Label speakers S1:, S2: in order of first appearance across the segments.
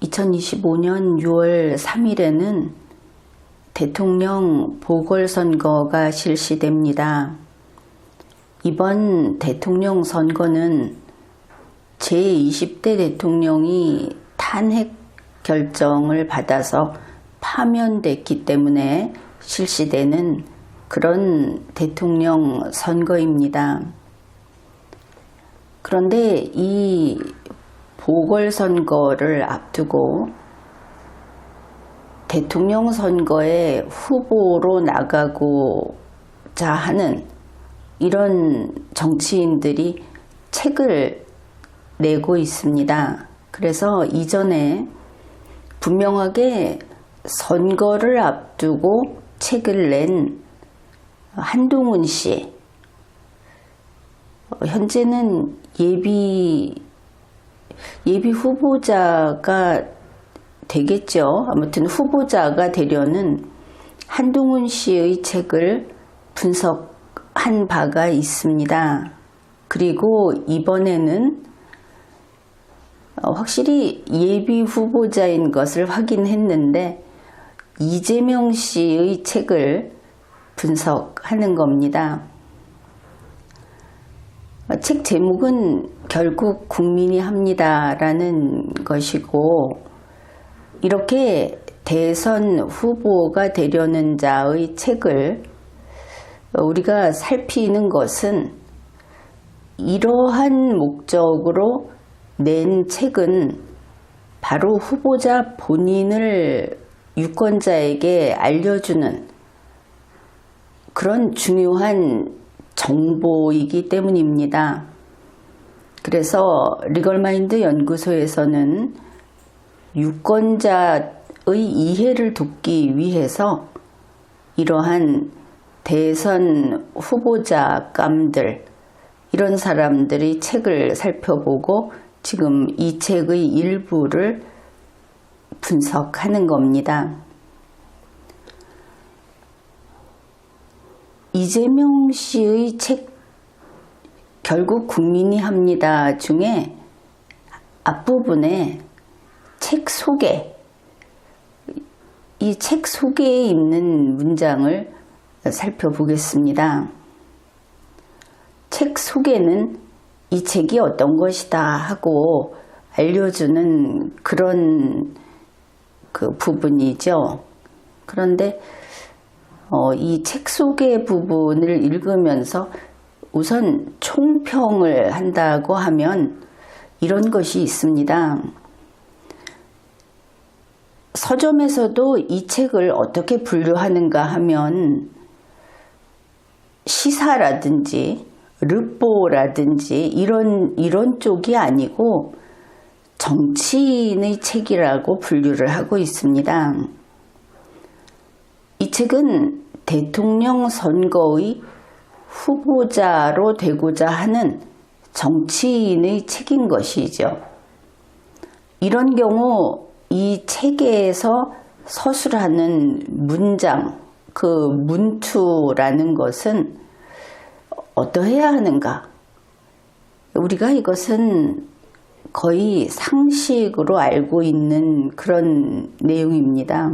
S1: 2025년 6월 3일에는 대통령 보궐선거가 실시됩니다. 이번 대통령 선거는 제20대 대통령이 탄핵 결정을 받아서 파면됐기 때문에 실시되는 그런 대통령 선거입니다. 그런데 이 보궐선거를 앞두고 대통령 선거에 후보로 나가고자 하는 이런 정치인들이 책을 내고 있습니다. 그래서 이전에 분명하게 선거를 앞두고 책을 낸 한동훈 씨, 현재는 예비 후보자가 되겠죠. 아무튼 후보자가 되려는 한동훈 씨의 책을 분석한 바가 있습니다. 그리고 이번에는 확실히 예비 후보자인 것을 확인했는데 이재명 씨의 책을 분석하는 겁니다. 책 제목은 결국 국민이 합니다라는 것이고, 이렇게 대선 후보가 되려는 자의 책을 우리가 살피는 것은 이러한 목적으로 낸 책은 바로 후보자 본인을 유권자에게 알려주는 그런 중요한 정보이기 때문입니다. 그래서 리걸마인드 연구소에서는 유권자의 이해를 돕기 위해서 이러한 대선 후보자감들, 이런 사람들이 책을 살펴보고 지금 이 책의 일부를 분석하는 겁니다. 이재명 씨의 책 결국 국민이 합니다 중에 앞부분에 책 소개, 이 책 소개에 있는 문장을 살펴보겠습니다. 책 소개는 이 책이 어떤 것이다 하고 알려주는 그런 부분이죠. 그런데 이 책 소개 부분을 읽으면서 우선 총평을 한다고 하면 이런 것이 있습니다. 서점에서도 이 책을 어떻게 분류하는가 하면 시사라든지 르뽀라든지 이런 쪽이 아니고 정치인의 책이라고 분류를 하고 있습니다. 이 책은 대통령 선거의 후보자로 되고자 하는 정치인의 책인 것이죠. 이런 경우 이 책에서 서술하는 문장, 그 문투라는 것은 어떠해야 하는가? 우리가 이것은 거의 상식으로 알고 있는 그런 내용입니다.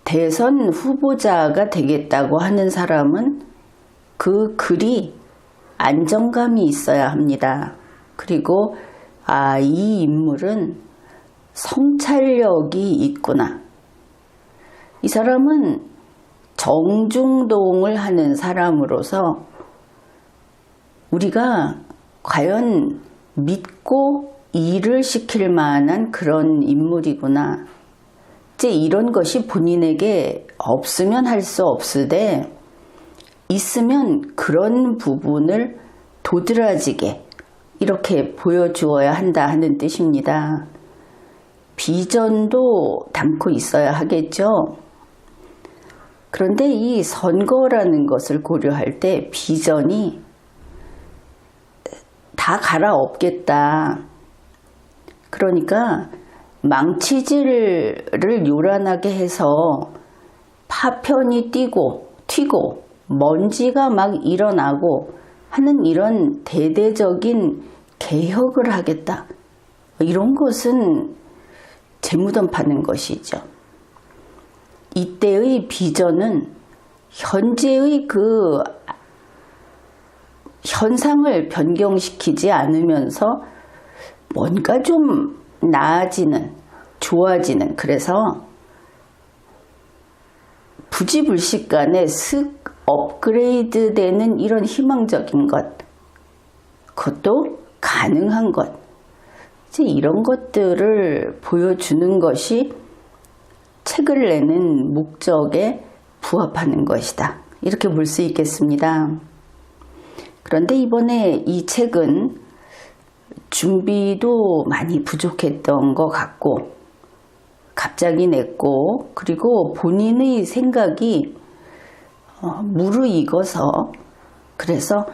S1: 대선 후보자가 되겠다고 하는 사람은 그 글이 안정감이 있어야 합니다. 그리고 이 인물은 성찰력이 있구나. 이 사람은 정중동을 하는 사람으로서 우리가 과연 믿고 일을 시킬 만한 그런 인물이구나. 이제 이런 것이 본인에게 없으면 할 수 없으되 있으면 그런 부분을 도드라지게 이렇게 보여주어야 한다 하는 뜻입니다. 비전도 담고 있어야 하겠죠. 그런데 이 선거라는 것을 고려할 때 비전이 다 갈아엎겠다. 그러니까 망치질을 요란하게 해서 파편이 튀고 먼지가 막 일어나고 하는 이런 대대적인 개혁을 하겠다. 이런 것은 재무덤 파는 것이죠. 이때의 비전은 현재의 그 현상을 변경시키지 않으면서 뭔가 좀 나아지는, 좋아지는, 그래서 부지불식간에 슥 업그레이드 되는 이런 희망적인 것, 그것도 가능한 것, 이제 이런 것들을 보여주는 것이 책을 내는 목적에 부합하는 것이다. 이렇게 볼 수 있겠습니다. 그런데 이번에 이 책은 준비도 많이 부족했던 것 같고, 갑자기 냈고, 그리고 본인의 생각이 무르익어서, 그래서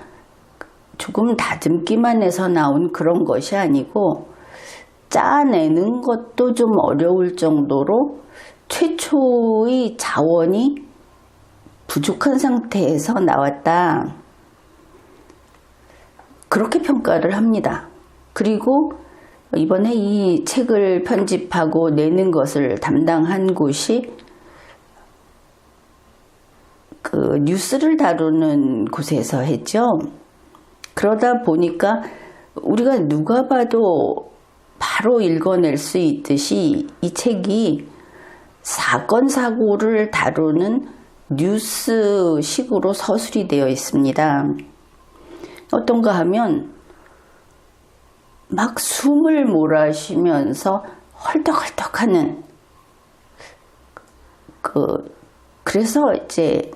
S1: 조금 다듬기만 해서 나온 그런 것이 아니고 짜내는 것도 좀 어려울 정도로 최초의 자원이 부족한 상태에서 나왔다. 그렇게 평가를 합니다. 그리고 이번에 이 책을 편집하고 내는 것을 담당한 곳이 그 뉴스를 다루는 곳에서 했죠. 그러다 보니까 우리가 누가 봐도 바로 읽어낼 수 있듯이 이 책이 사건 사고를 다루는 뉴스식으로 서술이 되어 있습니다. 어떤가 하면 막 숨을 몰아쉬면서 헐떡헐떡하는 그래서 이제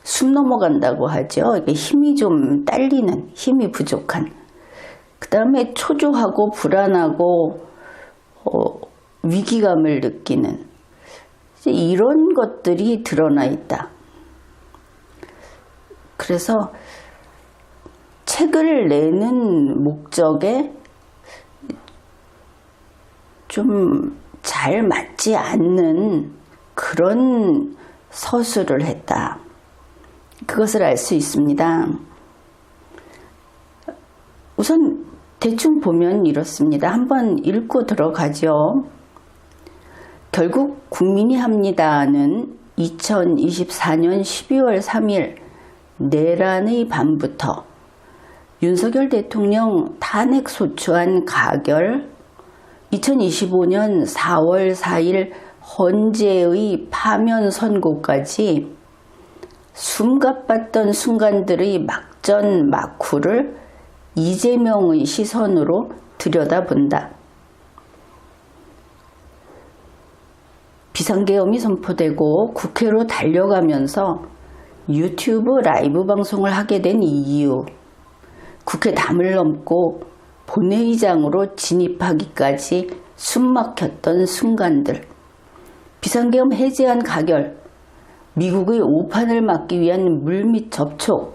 S1: 숨 넘어간다고 하죠. 이게 힘이 좀 딸리는, 힘이 부족한. 그 다음에 초조하고 불안하고 위기감을 느끼는 이런 것들이 드러나 있다. 그래서 책을 내는 목적에 좀 잘 맞지 않는 그런 서술을 했다. 그것을 알 수 있습니다. 우선 대충 보면 이렇습니다. 한번 읽고 들어가죠. 결국 국민이 합니다는 2024년 12월 3일 내란의 밤부터 윤석열 대통령 탄핵 소추안 가결, 2025년 4월 4일 헌재의 파면 선고까지 숨가빴던 순간들의 막전 막후를 이재명의 시선으로 들여다본다. 비상계엄이 선포되고 국회로 달려가면서 유튜브 라이브 방송을 하게 된 이유, 국회 담을 넘고 본회의장으로 진입하기까지 숨막혔던 순간들, 비상계엄 해제안 가결, 미국의 오판을 막기 위한 물밑 접촉,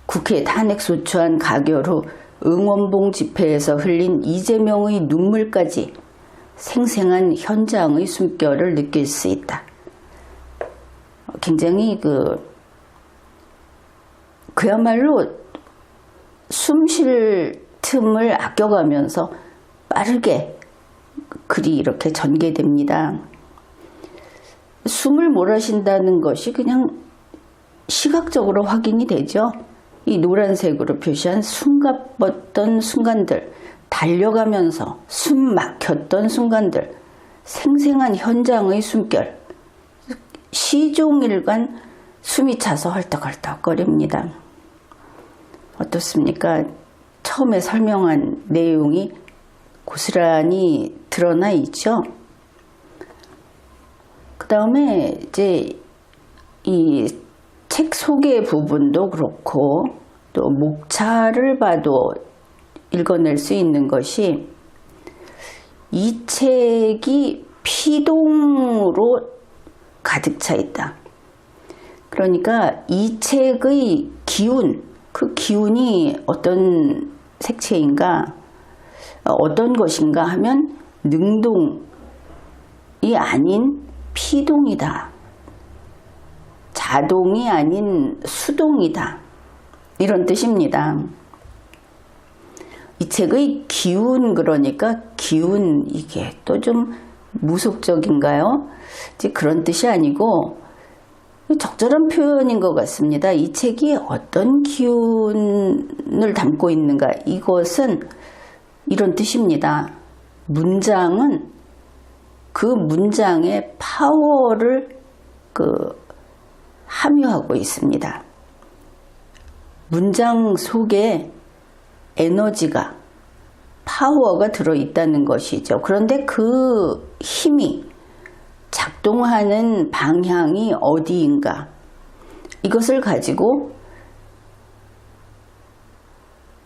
S1: 국회 탄핵소추안 가결 후 응원봉 집회에서 흘린 이재명의 눈물까지 생생한 현장의 숨결을 느낄 수 있다. 굉장히 그야말로 숨 쉴 틈을 아껴가면서 빠르게 글이 이렇게 전개됩니다. 숨을 몰아쉰다는 것이 그냥 시각적으로 확인이 되죠. 이 노란색으로 표시한 숨가뻤던 순간들, 달려가면서 숨 막혔던 순간들, 생생한 현장의 숨결, 시종일관 숨이 차서 헐떡헐떡거립니다. 어떻습니까? 처음에 설명한 내용이 고스란히 드러나 있죠. 그 다음에 이제 이 책 소개 부분도 그렇고 또 목차를 봐도 읽어낼 수 있는 것이 이 책이 피동으로 가득 차 있다. 그러니까 이 책의 기운, 그 기운이 어떤 색채인가, 어떤 것인가 하면 능동이 아닌 피동이다. 자동이 아닌 수동이다. 이런 뜻입니다. 이 책의 기운, 그러니까 기운, 이게 또 좀 무속적인가요? 이제 그런 뜻이 아니고 적절한 표현인 것 같습니다. 이 책이 어떤 기운을 담고 있는가, 이것은 이런 뜻입니다. 문장은 그 문장의 파워를 함유하고 있습니다. 문장 속에 에너지가, 파워가 들어있다는 것이죠. 그런데 그 힘이 작동하는 방향이 어디인가, 이것을 가지고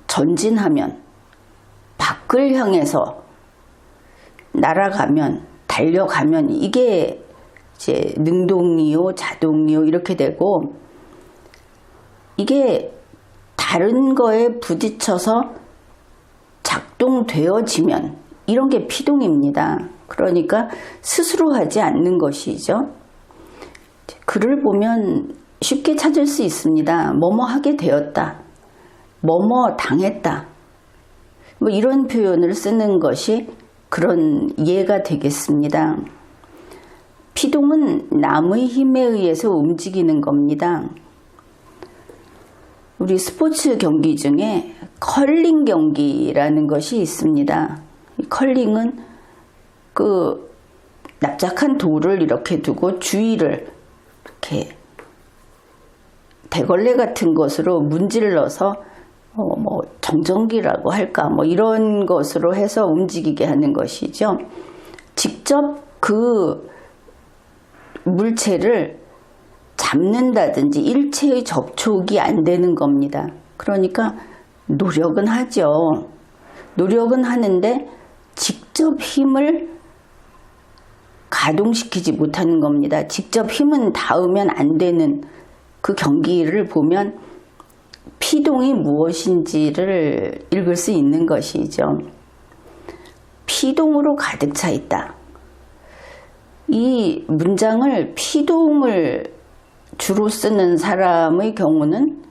S1: 전진하면, 밖을 향해서 날아가면, 달려가면 이게 이제 능동이요, 자동이요 이렇게 되고, 이게 다른 거에 부딪혀서 작동되어지면 이런 게 피동입니다. 그러니까 스스로 하지 않는 것이죠. 글을 보면 쉽게 찾을 수 있습니다. 뭐뭐 하게 되었다, 뭐뭐 당했다, 뭐 이런 표현을 쓰는 것이 그런 예가 되겠습니다. 피동은 남의 힘에 의해서 움직이는 겁니다. 우리 스포츠 경기 중에 컬링 경기라는 것이 있습니다. 이 컬링은 그 납작한 돌을 이렇게 두고 주위를 이렇게 대걸레 같은 것으로 문질러서 뭐 정전기라고 할까, 뭐 이런 것으로 해서 움직이게 하는 것이죠. 직접 그 물체를 잡는다든지 일체의 접촉이 안 되는 겁니다. 그러니까 노력은 하죠. 노력은 하는데 직접 힘을 가동시키지 못하는 겁니다. 직접 힘은 닿으면 안 되는 그 경기를 보면 피동이 무엇인지를 읽을 수 있는 것이죠. 피동으로 가득 차 있다. 이 문장을 피동을 주로 쓰는 사람의 경우는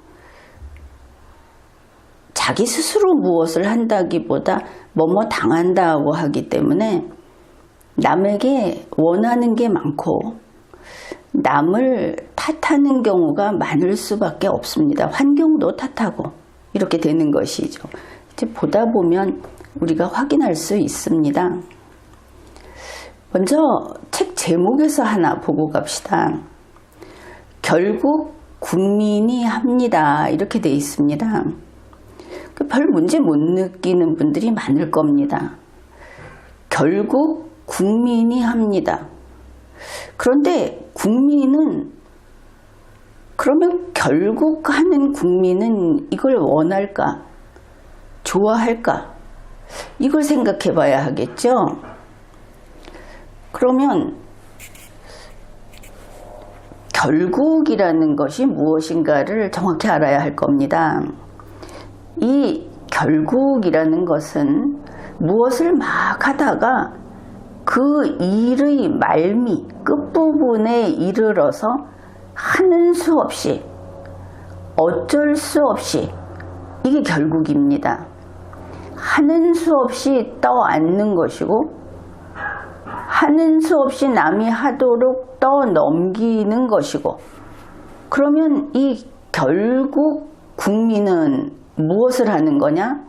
S1: 자기 스스로 무엇을 한다기보다 뭐뭐 당한다고 하기 때문에 남에게 원하는 게 많고 남을 탓하는 경우가 많을 수밖에 없습니다. 환경도 탓하고 이렇게 되는 것이죠. 이제 보다 보면 우리가 확인할 수 있습니다. 먼저 책 제목에서 하나 보고 갑시다. 결국 국민이 합니다, 이렇게 돼 있습니다. 별 문제 못 느끼는 분들이 많을 겁니다. 결국 국민이 합니다. 그런데 국민은, 그러면 결국 하는 국민은 이걸 원할까, 좋아할까, 이걸 생각해 봐야 하겠죠. 그러면 결국이라는 것이 무엇인가를 정확히 알아야 할 겁니다. 이 결국이라는 것은 무엇을 막 하다가 그 일의 말미, 끝부분에 이르러서 하는 수 없이, 어쩔 수 없이, 이게 결국입니다. 하는 수 없이 떠안는 것이고, 하는 수 없이 남이 하도록 떠넘기는 것이고, 그러면 이 결국 국민은 무엇을 하는 거냐?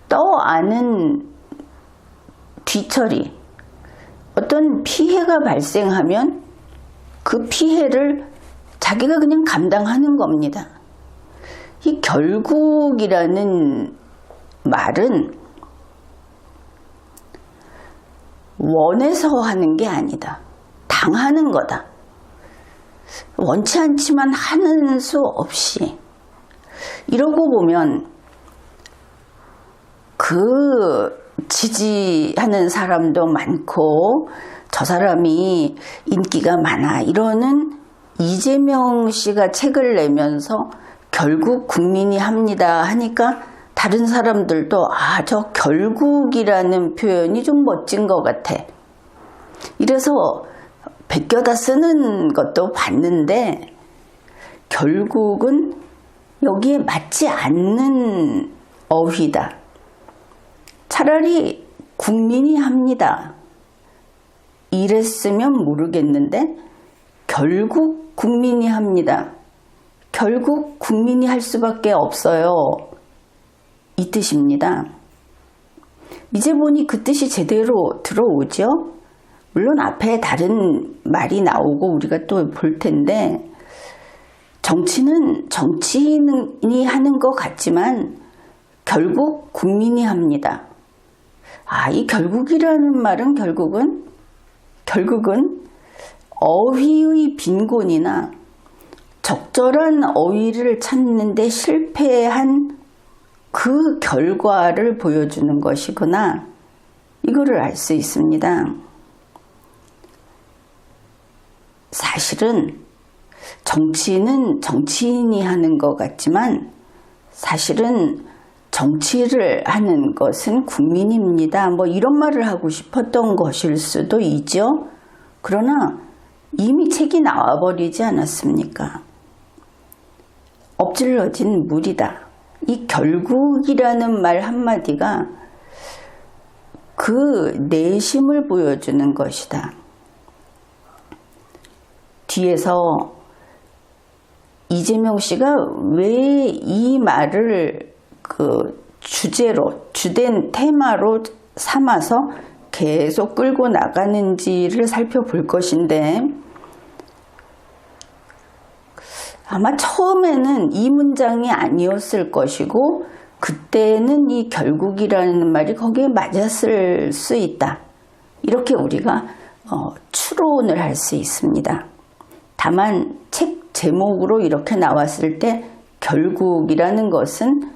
S1: 떠안은 뒤처리, 어떤 피해가 발생하면 그 피해를 자기가 그냥 감당하는 겁니다. 이 결국이라는 말은 원해서 하는 게 아니다, 당하는 거다. 원치 않지만 하는 수 없이. 이러고 보면 그 지지하는 사람도 많고 저 사람이 인기가 많아 이러는 이재명 씨가 책을 내면서 결국 국민이 합니다 하니까 다른 사람들도 아, 저 결국이라는 표현이 좀 멋진 것 같아. 이래서 베껴다 쓰는 것도 봤는데 결국은 여기에 맞지 않는 어휘다. 차라리 국민이 합니다. 이랬으면 모르겠는데 결국 국민이 합니다. 결국 국민이 할 수밖에 없어요. 이 뜻입니다. 이제 보니 그 뜻이 제대로 들어오죠. 물론 앞에 다른 말이 나오고 우리가 또 볼 텐데 정치는 정치인이 하는 것 같지만 결국 국민이 합니다. 이 결국이라는 말은 결국은 어휘의 빈곤이나 적절한 어휘를 찾는데 실패한 그 결과를 보여주는 것이구나. 이거를 알 수 있습니다. 사실은 정치는 정치인이 하는 것 같지만 사실은 정치를 하는 것은 국민입니다. 뭐 이런 말을 하고 싶었던 것일 수도 있죠. 그러나 이미 책이 나와버리지 않았습니까? 엎질러진 물이다. 이 결국이라는 말 한마디가 그 내심을 보여주는 것이다. 뒤에서 이재명 씨가 왜 이 말을 그 주된 테마로 삼아서 계속 끌고 나가는지를 살펴볼 것인데 아마 처음에는 이 문장이 아니었을 것이고 그때는 이 결국이라는 말이 거기에 맞았을 수 있다. 이렇게 우리가 추론을 할 수 있습니다. 다만 책 제목으로 이렇게 나왔을 때 결국이라는 것은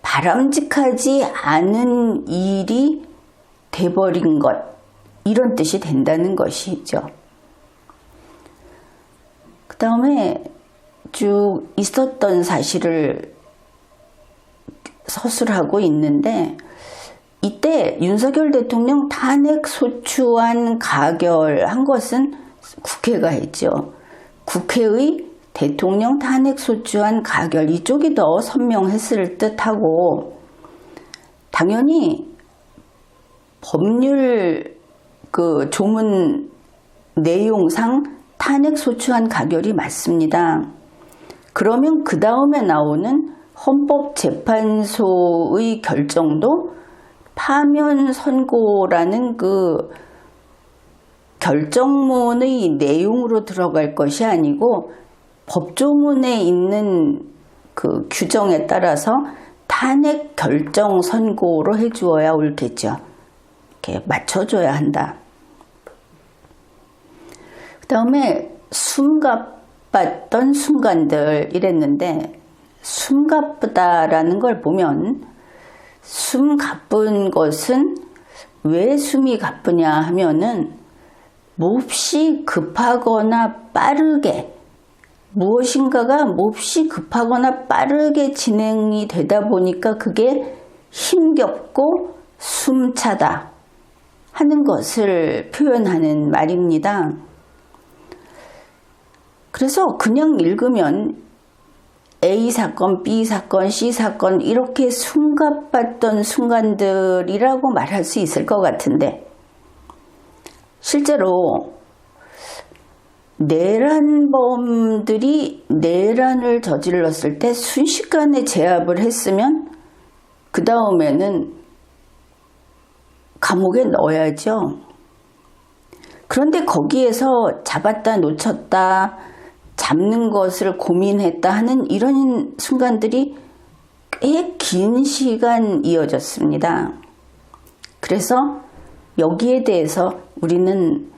S1: 바람직하지 않은 일이 돼버린 것, 이런 뜻이 된다는 것이죠. 그 다음에 쭉 있었던 사실을 서술하고 있는데 이때 윤석열 대통령 탄핵 소추안 가결한 것은 국회가 했죠. 국회의 대통령 탄핵 소추안 가결 이쪽이 더 선명했을 듯하고 당연히 법률 그 조문 내용상 탄핵 소추안 가결이 맞습니다. 그러면 그 다음에 나오는 헌법재판소의 결정도 파면 선고라는 그 결정문의 내용으로 들어갈 것이 아니고 법조문에 있는 그 규정에 따라서 탄핵 결정 선고로 해주어야 옳겠죠. 이렇게 맞춰줘야 한다. 그 다음에 숨가빴던 순간들 이랬는데 숨가쁘다라는 걸 보면 숨 가쁜 것은 왜 숨이 가쁘냐 하면은 몹시 급하거나 빠르게 무엇인가가 몹시 급하거나 빠르게 진행이 되다 보니까 그게 힘겹고 숨차다 하는 것을 표현하는 말입니다. 그래서 그냥 읽으면 A 사건, B 사건, C 사건 이렇게 숨가빴던 순간들이라고 말할 수 있을 것 같은데 실제로 내란범들이 내란을 저질렀을 때 순식간에 제압을 했으면 그 다음에는 감옥에 넣어야죠. 그런데 거기에서 잡았다 놓쳤다 잡는 것을 고민했다 하는 이런 순간들이 꽤 긴 시간 이어졌습니다. 그래서 여기에 대해서 우리는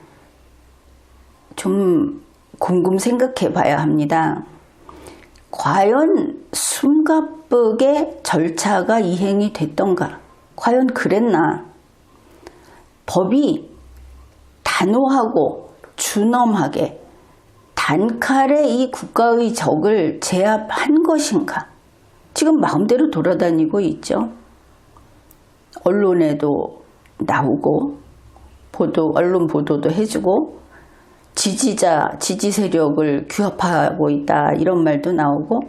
S1: 좀 곰곰 생각해 봐야 합니다. 과연 숨가쁘게 절차가 이행이 됐던가? 과연 그랬나? 법이 단호하고 준엄하게 단칼에 이 국가의 적을 제압한 것인가? 지금 마음대로 돌아다니고 있죠. 언론에도 나오고 언론 보도도 해주고 지지 세력을 규합하고 있다 이런 말도 나오고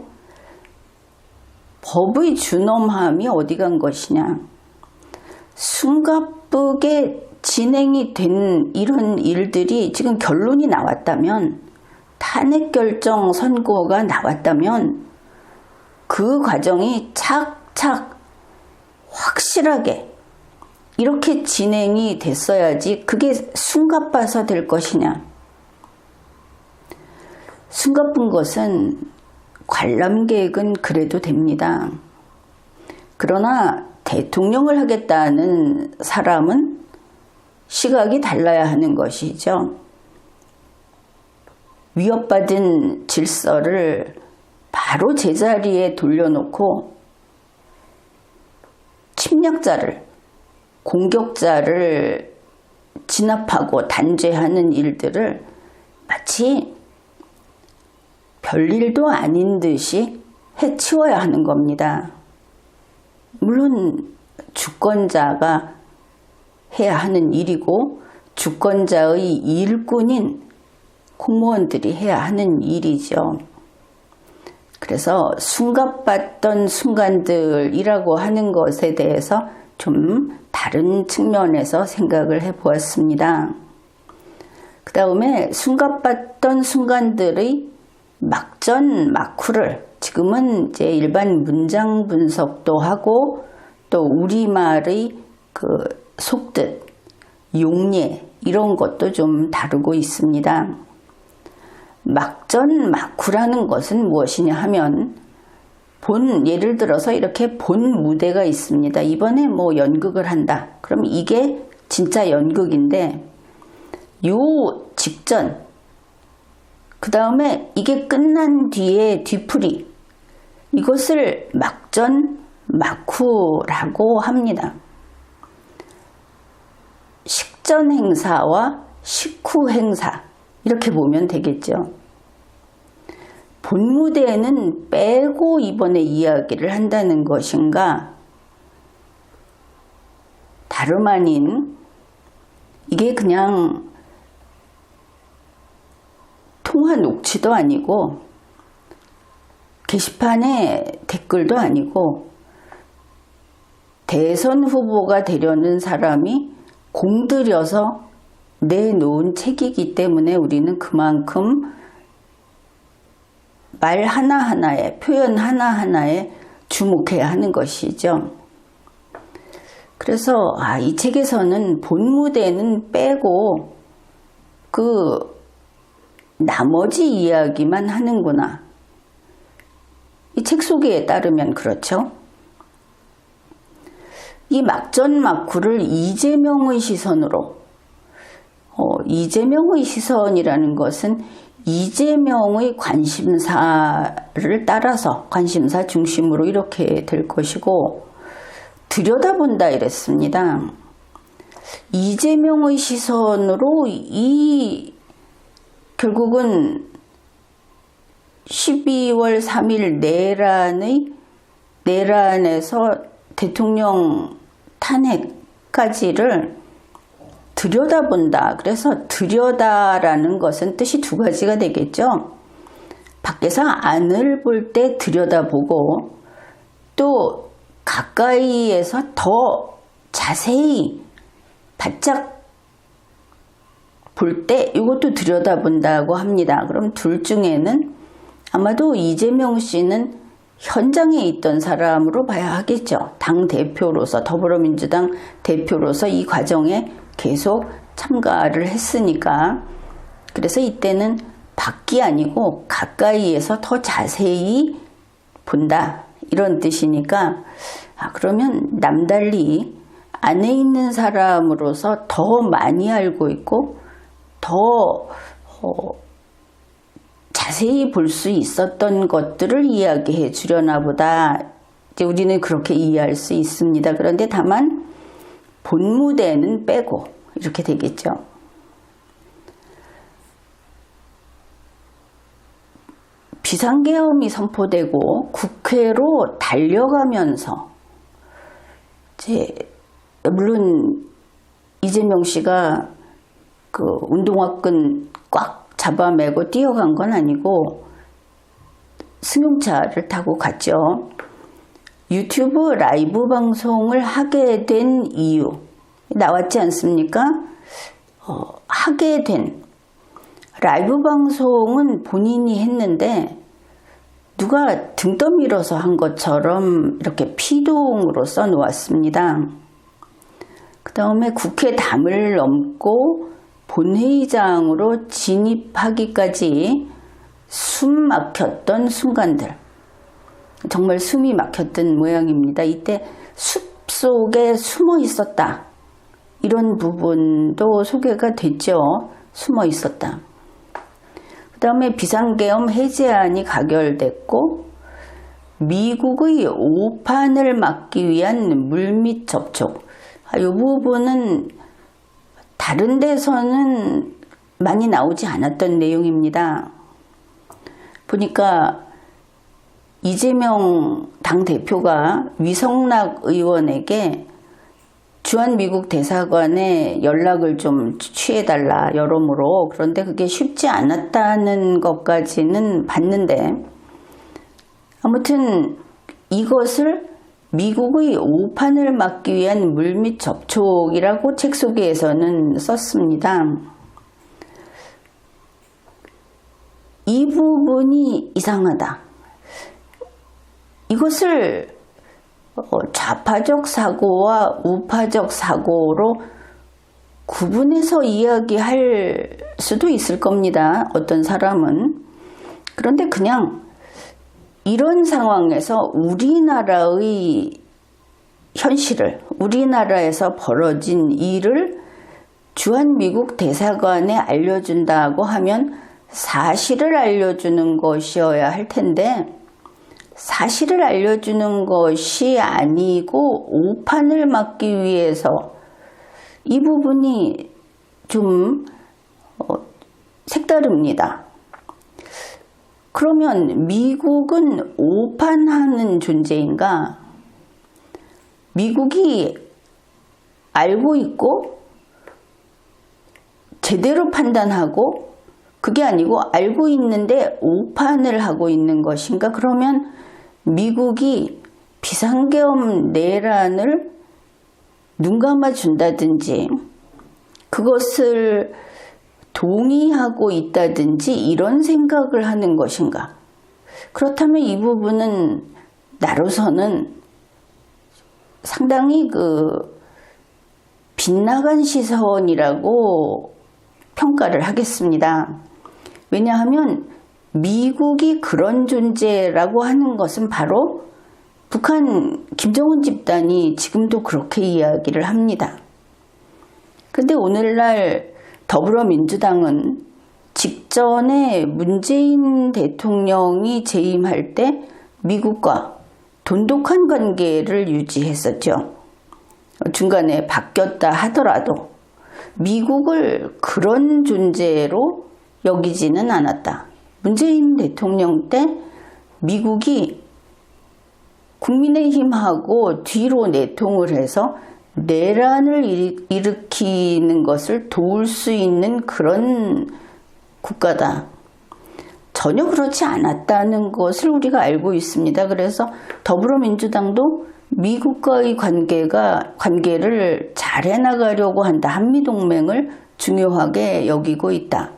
S1: 법의 준엄함이 어디 간 것이냐. 숨가쁘게 진행이 된 이런 일들이 지금 결론이 나왔다면, 탄핵 결정 선고가 나왔다면 그 과정이 착착 확실하게 이렇게 진행이 됐어야지 그게 숨가빠서 될 것이냐. 숨가쁜 것은 관람 계획은 그래도 됩니다. 그러나 대통령을 하겠다는 사람은 시각이 달라야 하는 것이죠. 위협받은 질서를 바로 제자리에 돌려놓고 침략자를, 공격자를 진압하고 단죄하는 일들을 마치 별일도 아닌 듯이 해치워야 하는 겁니다. 물론 주권자가 해야 하는 일이고 주권자의 일꾼인 공무원들이 해야 하는 일이죠. 그래서 숨가빴던 순간들이라고 하는 것에 대해서 좀 다른 측면에서 생각을 해보았습니다. 그 다음에 숨가빴던 순간들의 막전 막후를 지금은 이제 일반 문장 분석도 하고 또 우리말의 그 속뜻, 용례 이런 것도 좀 다루고 있습니다. 막전 막후라는 것은 무엇이냐 하면 예를 들어서 이렇게 본 무대가 있습니다. 이번에 뭐 연극을 한다. 그럼 이게 진짜 연극인데 요 직전 그 다음에 이게 끝난 뒤에 뒤풀이 이것을 막전 막후라고 합니다. 식전 행사와 식후 행사 이렇게 보면 되겠죠. 본 무대에는 빼고 이번에 이야기를 한다는 것인가? 다름 아닌 이게 그냥 통화 녹취도 아니고 게시판에 댓글도 아니고 대선 후보가 되려는 사람이 공들여서 내놓은 책이기 때문에 우리는 그만큼 말 하나하나에, 표현 하나하나에 주목해야 하는 것이죠. 그래서 이 책에서는 본 무대는 빼고 그 나머지 이야기만 하는구나. 이 책 소개에 따르면 그렇죠. 이 막전 막후를 이재명의 시선으로 이재명의 시선이라는 것은 이재명의 관심사를 따라서 관심사 중심으로 이렇게 될 것이고 들여다본다 이랬습니다. 이재명의 시선으로 결국은 12월 3일 내란에서 대통령 탄핵까지를 들여다본다. 그래서 들여다라는 것은 뜻이 두 가지가 되겠죠. 밖에서 안을 볼 때 들여다보고 또 가까이에서 더 자세히 바짝 볼 때 이것도 들여다본다고 합니다. 그럼 둘 중에는 아마도 이재명 씨는 현장에 있던 사람으로 봐야 하겠죠. 당대표로서 더불어민주당 대표로서 이 과정에 계속 참가를 했으니까. 그래서 이때는 밖이 아니고 가까이에서 더 자세히 본다 이런 뜻이니까 그러면 남달리 안에 있는 사람으로서 더 많이 알고 있고 더 자세히 볼 수 있었던 것들을 이야기해 주려나 보다. 이제 우리는 그렇게 이해할 수 있습니다. 그런데 다만 본 무대는 빼고 이렇게 되겠죠. 비상계엄이 선포되고 국회로 달려가면서 물론 이재명 씨가 그 운동화끈 꽉 잡아매고 뛰어간 건 아니고 승용차를 타고 갔죠. 유튜브 라이브 방송을 하게 된 이유 나왔지 않습니까? 하게 된 라이브 방송은 본인이 했는데 누가 등 떠밀어서 한 것처럼 이렇게 피동으로 써놓았습니다. 그 다음에 국회 담을 넘고 본회의장으로 진입하기까지 숨 막혔던 순간들, 정말 숨이 막혔던 모양입니다. 이때 숲속에 숨어 있었다, 이런 부분도 소개가 됐죠. 숨어 있었다. 그 다음에 비상계엄 해제안이 가결됐고 미국의 오판을 막기 위한 물밑 접촉, 이 부분은 다른 데서는 많이 나오지 않았던 내용입니다. 보니까 이재명 당대표가 위성락 의원에게 주한미국 대사관에 연락을 좀 취해달라 여러모로, 그런데 그게 쉽지 않았다는 것까지는 봤는데, 아무튼 이것을 미국의 오판을 막기 위한 물밑 접촉이라고 책 소개에서는 썼습니다. 이 부분이 이상하다. 이것을 좌파적 사고와 우파적 사고로 구분해서 이야기할 수도 있을 겁니다. 어떤 사람은. 그런데 그냥 이런 상황에서 우리나라의 현실을, 우리나라에서 벌어진 일을 주한미국 대사관에 알려준다고 하면 사실을 알려주는 것이어야 할 텐데, 사실을 알려주는 것이 아니고 오판을 막기 위해서, 이 부분이 좀 색다릅니다. 그러면 미국은 오판하는 존재인가? 미국이 알고 있고 제대로 판단하고, 그게 아니고 알고 있는데 오판을 하고 있는 것인가? 그러면 미국이 비상계엄 내란을 눈 감아준다든지 그것을 동의하고 있다든지 이런 생각을 하는 것인가? 그렇다면 이 부분은 나로서는 상당히 빗나간 시선이라고 평가를 하겠습니다. 왜냐하면 미국이 그런 존재라고 하는 것은 바로 북한 김정은 집단이 지금도 그렇게 이야기를 합니다. 근데 오늘날 더불어민주당은 직전에 문재인 대통령이 재임할 때 미국과 돈독한 관계를 유지했었죠. 중간에 바뀌었다 하더라도 미국을 그런 존재로 여기지는 않았다. 문재인 대통령 때 미국이 국민의힘하고 뒤로 내통을 해서 내란을 일으키는 것을 도울 수 있는 그런 국가다. 전혀 그렇지 않았다는 것을 우리가 알고 있습니다. 그래서 더불어민주당도 미국과의 관계를 잘 해나가려고 한다. 한미동맹을 중요하게 여기고 있다.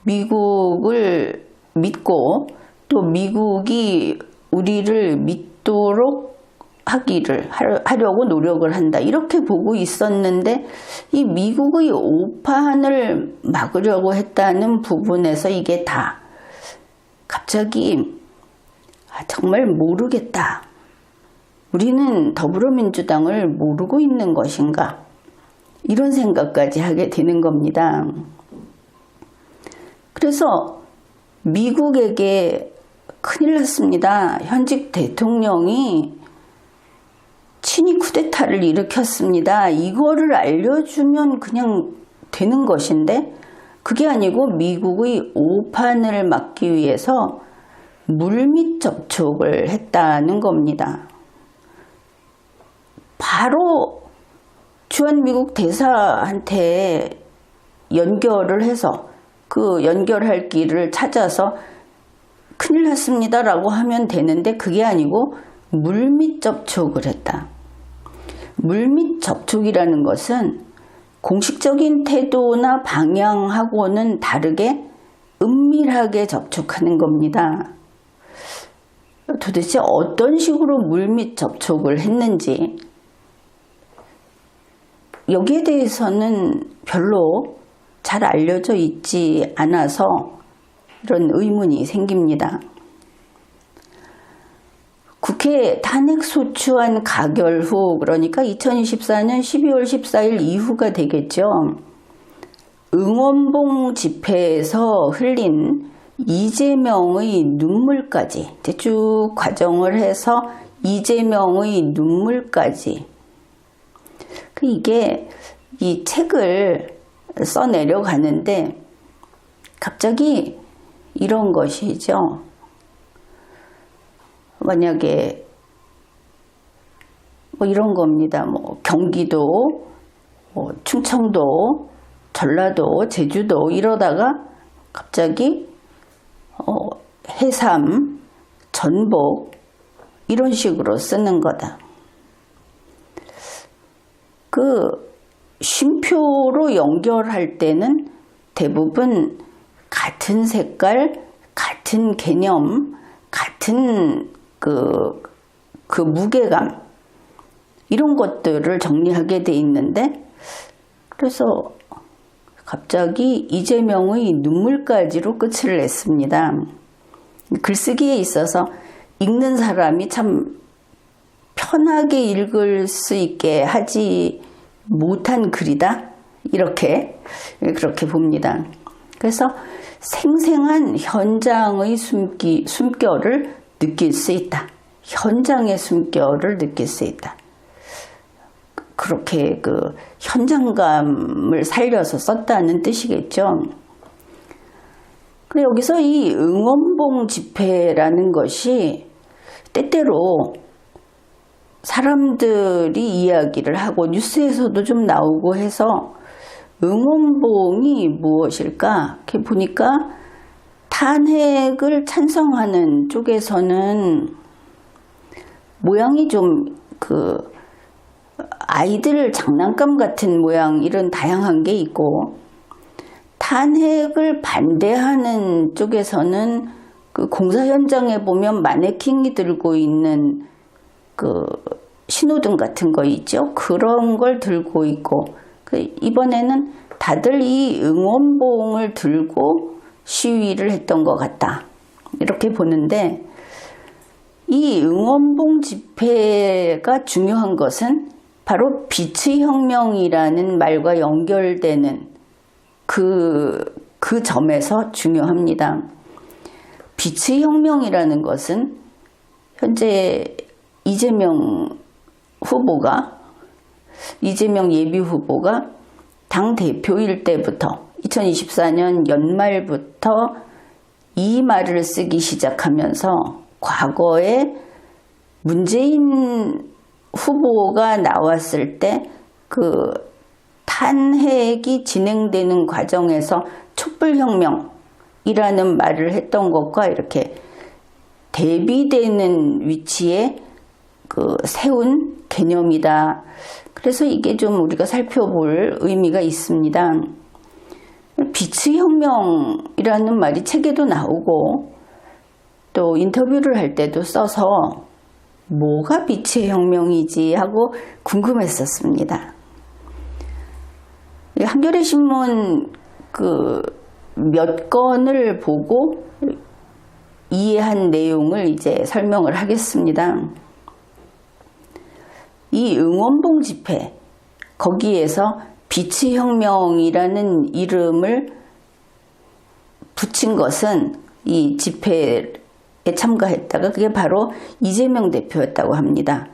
S1: 미국을 믿고 또 미국이 우리를 믿도록 하려고 노력을 한다. 이렇게 보고 있었는데 이 미국의 오판을 막으려고 했다는 부분에서 이게 다 갑자기 정말 모르겠다. 우리는 더불어민주당을 모르고 있는 것인가? 이런 생각까지 하게 되는 겁니다. 그래서 미국에게 큰일 났습니다. 현직 대통령이 친위 쿠데타를 일으켰습니다. 이거를 알려주면 그냥 되는 것인데 그게 아니고 미국의 오판을 막기 위해서 물밑 접촉을 했다는 겁니다. 바로 주한미국 대사한테 연결을 해서 그 연결할 길을 찾아서 큰일 났습니다라고 하면 되는데 그게 아니고 물밑 접촉을 했다. 물밑 접촉이라는 것은 공식적인 태도나 방향하고는 다르게 은밀하게 접촉하는 겁니다. 도대체 어떤 식으로 물밑 접촉을 했는지 여기에 대해서는 별로 잘 알려져 있지 않아서 이런 의문이 생깁니다. 국회 탄핵소추안 가결 후, 그러니까 2024년 12월 14일 이후가 되겠죠. 응원봉 집회에서 흘린 이재명의 눈물까지, 쭉 과정을 해서 이재명의 눈물까지, 이게 이 책을 써내려가는데 갑자기 이런 것이죠. 만약에 이런 겁니다. 경기도, 충청도, 전라도, 제주도 이러다가 갑자기 해삼, 전복 이런 식으로 쓰는 거다. 쉼표로 연결할 때는 대부분 같은 색깔, 같은 개념, 같은 그 무게감 이런 것들을 정리하게 돼 있는데, 그래서 갑자기 이재명의 눈물까지로 끝을 냈습니다. 글쓰기에 있어서 읽는 사람이 참 편하게 읽을 수 있게 하지 못한 글이다, 그렇게 봅니다. 그래서 생생한 현장의 숨결을 느낄 수 있다. 현장의 숨결을 느낄 수 있다. 그렇게 현장감을 살려서 썼다는 뜻이겠죠. 그리고 여기서 이 응원봉 집회라는 것이 때때로 사람들이 이야기를 하고 뉴스에서도 좀 나오고 해서 응원봉이 무엇일까? 이렇게 보니까 탄핵을 찬성하는 쪽에서는 모양이 좀 아이들 장난감 같은 모양 이런 다양한 게 있고, 탄핵을 반대하는 쪽에서는 공사 현장에 보면 마네킹이 들고 있는 신호등 같은 거 있죠. 그런 걸 들고 있고, 이번에는 다들 이 응원봉을 들고 시위를 했던 것 같다, 이렇게 보는데, 이 응원봉 집회가 중요한 것은 바로 빛의 혁명이라는 말과 연결되는 그 점에서 중요합니다. 빛의 혁명이라는 것은 현재 이재명 예비 후보가 당 대표일 때부터 2024년 연말부터 이 말을 쓰기 시작하면서 과거에 문재인 후보가 나왔을 때 탄핵이 진행되는 과정에서 촛불혁명이라는 말을 했던 것과 이렇게 대비되는 위치에 세운 개념이다. 그래서 이게 좀 우리가 살펴볼 의미가 있습니다. 빛의 혁명이라는 말이 책에도 나오고 또 인터뷰를 할 때도 써서 뭐가 빛의 혁명이지 하고 궁금했었습니다. 한겨레 신문 몇 건을 보고 이해한 내용을 이제 설명을 하겠습니다. 이 응원봉 집회, 거기에서 빛의 혁명이라는 이름을 붙인 것은 이 집회에 참가했다가 그게 바로 이재명 대표였다고 합니다.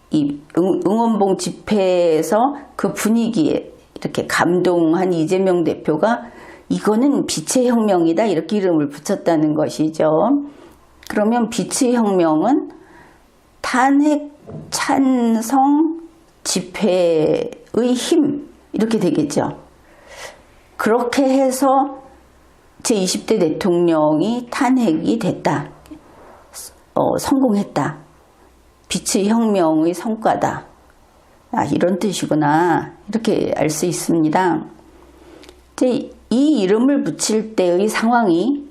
S1: 이 응원봉 집회에서 그 분위기에 이렇게 감동한 이재명 대표가 이거는 빛의 혁명이다, 이렇게 이름을 붙였다는 것이죠. 그러면 빛의 혁명은 탄핵 찬성 집회의 힘, 이렇게 되겠죠. 그렇게 해서 제20대 대통령이 탄핵이 됐다. 성공했다. 빛의 혁명의 성과다. 이런 뜻이구나. 이렇게 알 수 있습니다. 이 이름을 붙일 때의 상황이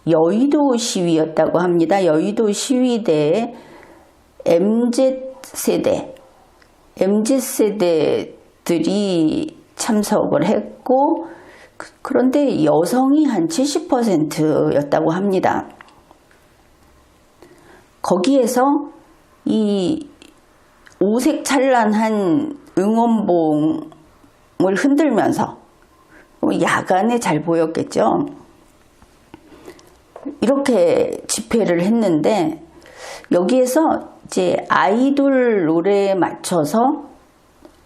S1: 여의도 시위였다고 합니다. 여의도 시위대에 MZ세대들이 참석을 했고, 그런데 여성이 한 70%였다고 합니다. 거기에서 이 오색찬란한 응원봉을 흔들면서, 야간에 잘 보였겠죠. 이렇게 집회를 했는데, 여기에서 이제 아이돌 노래에 맞춰서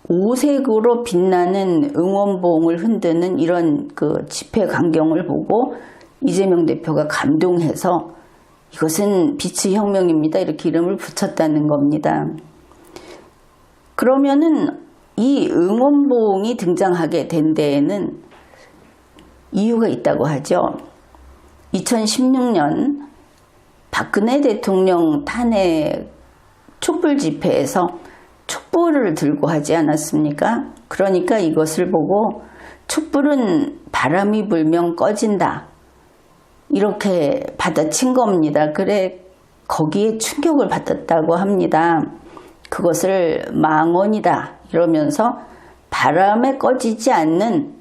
S1: 오색으로 빛나는 응원봉을 흔드는 이런 그 집회 광경을 보고 이재명 대표가 감동해서 이것은 빛의 혁명입니다. 이렇게 이름을 붙였다는 겁니다. 그러면은 이 응원봉이 등장하게 된 데에는 이유가 있다고 하죠. 2016년 박근혜 대통령 탄핵 촛불 집회에서 촛불을 들고 하지 않았습니까? 그러니까 이것을 보고 촛불은 바람이 불면 꺼진다. 이렇게 받아친 겁니다. 그래, 거기에 충격을 받았다고 합니다. 그것을 망언이다. 이러면서 바람에 꺼지지 않는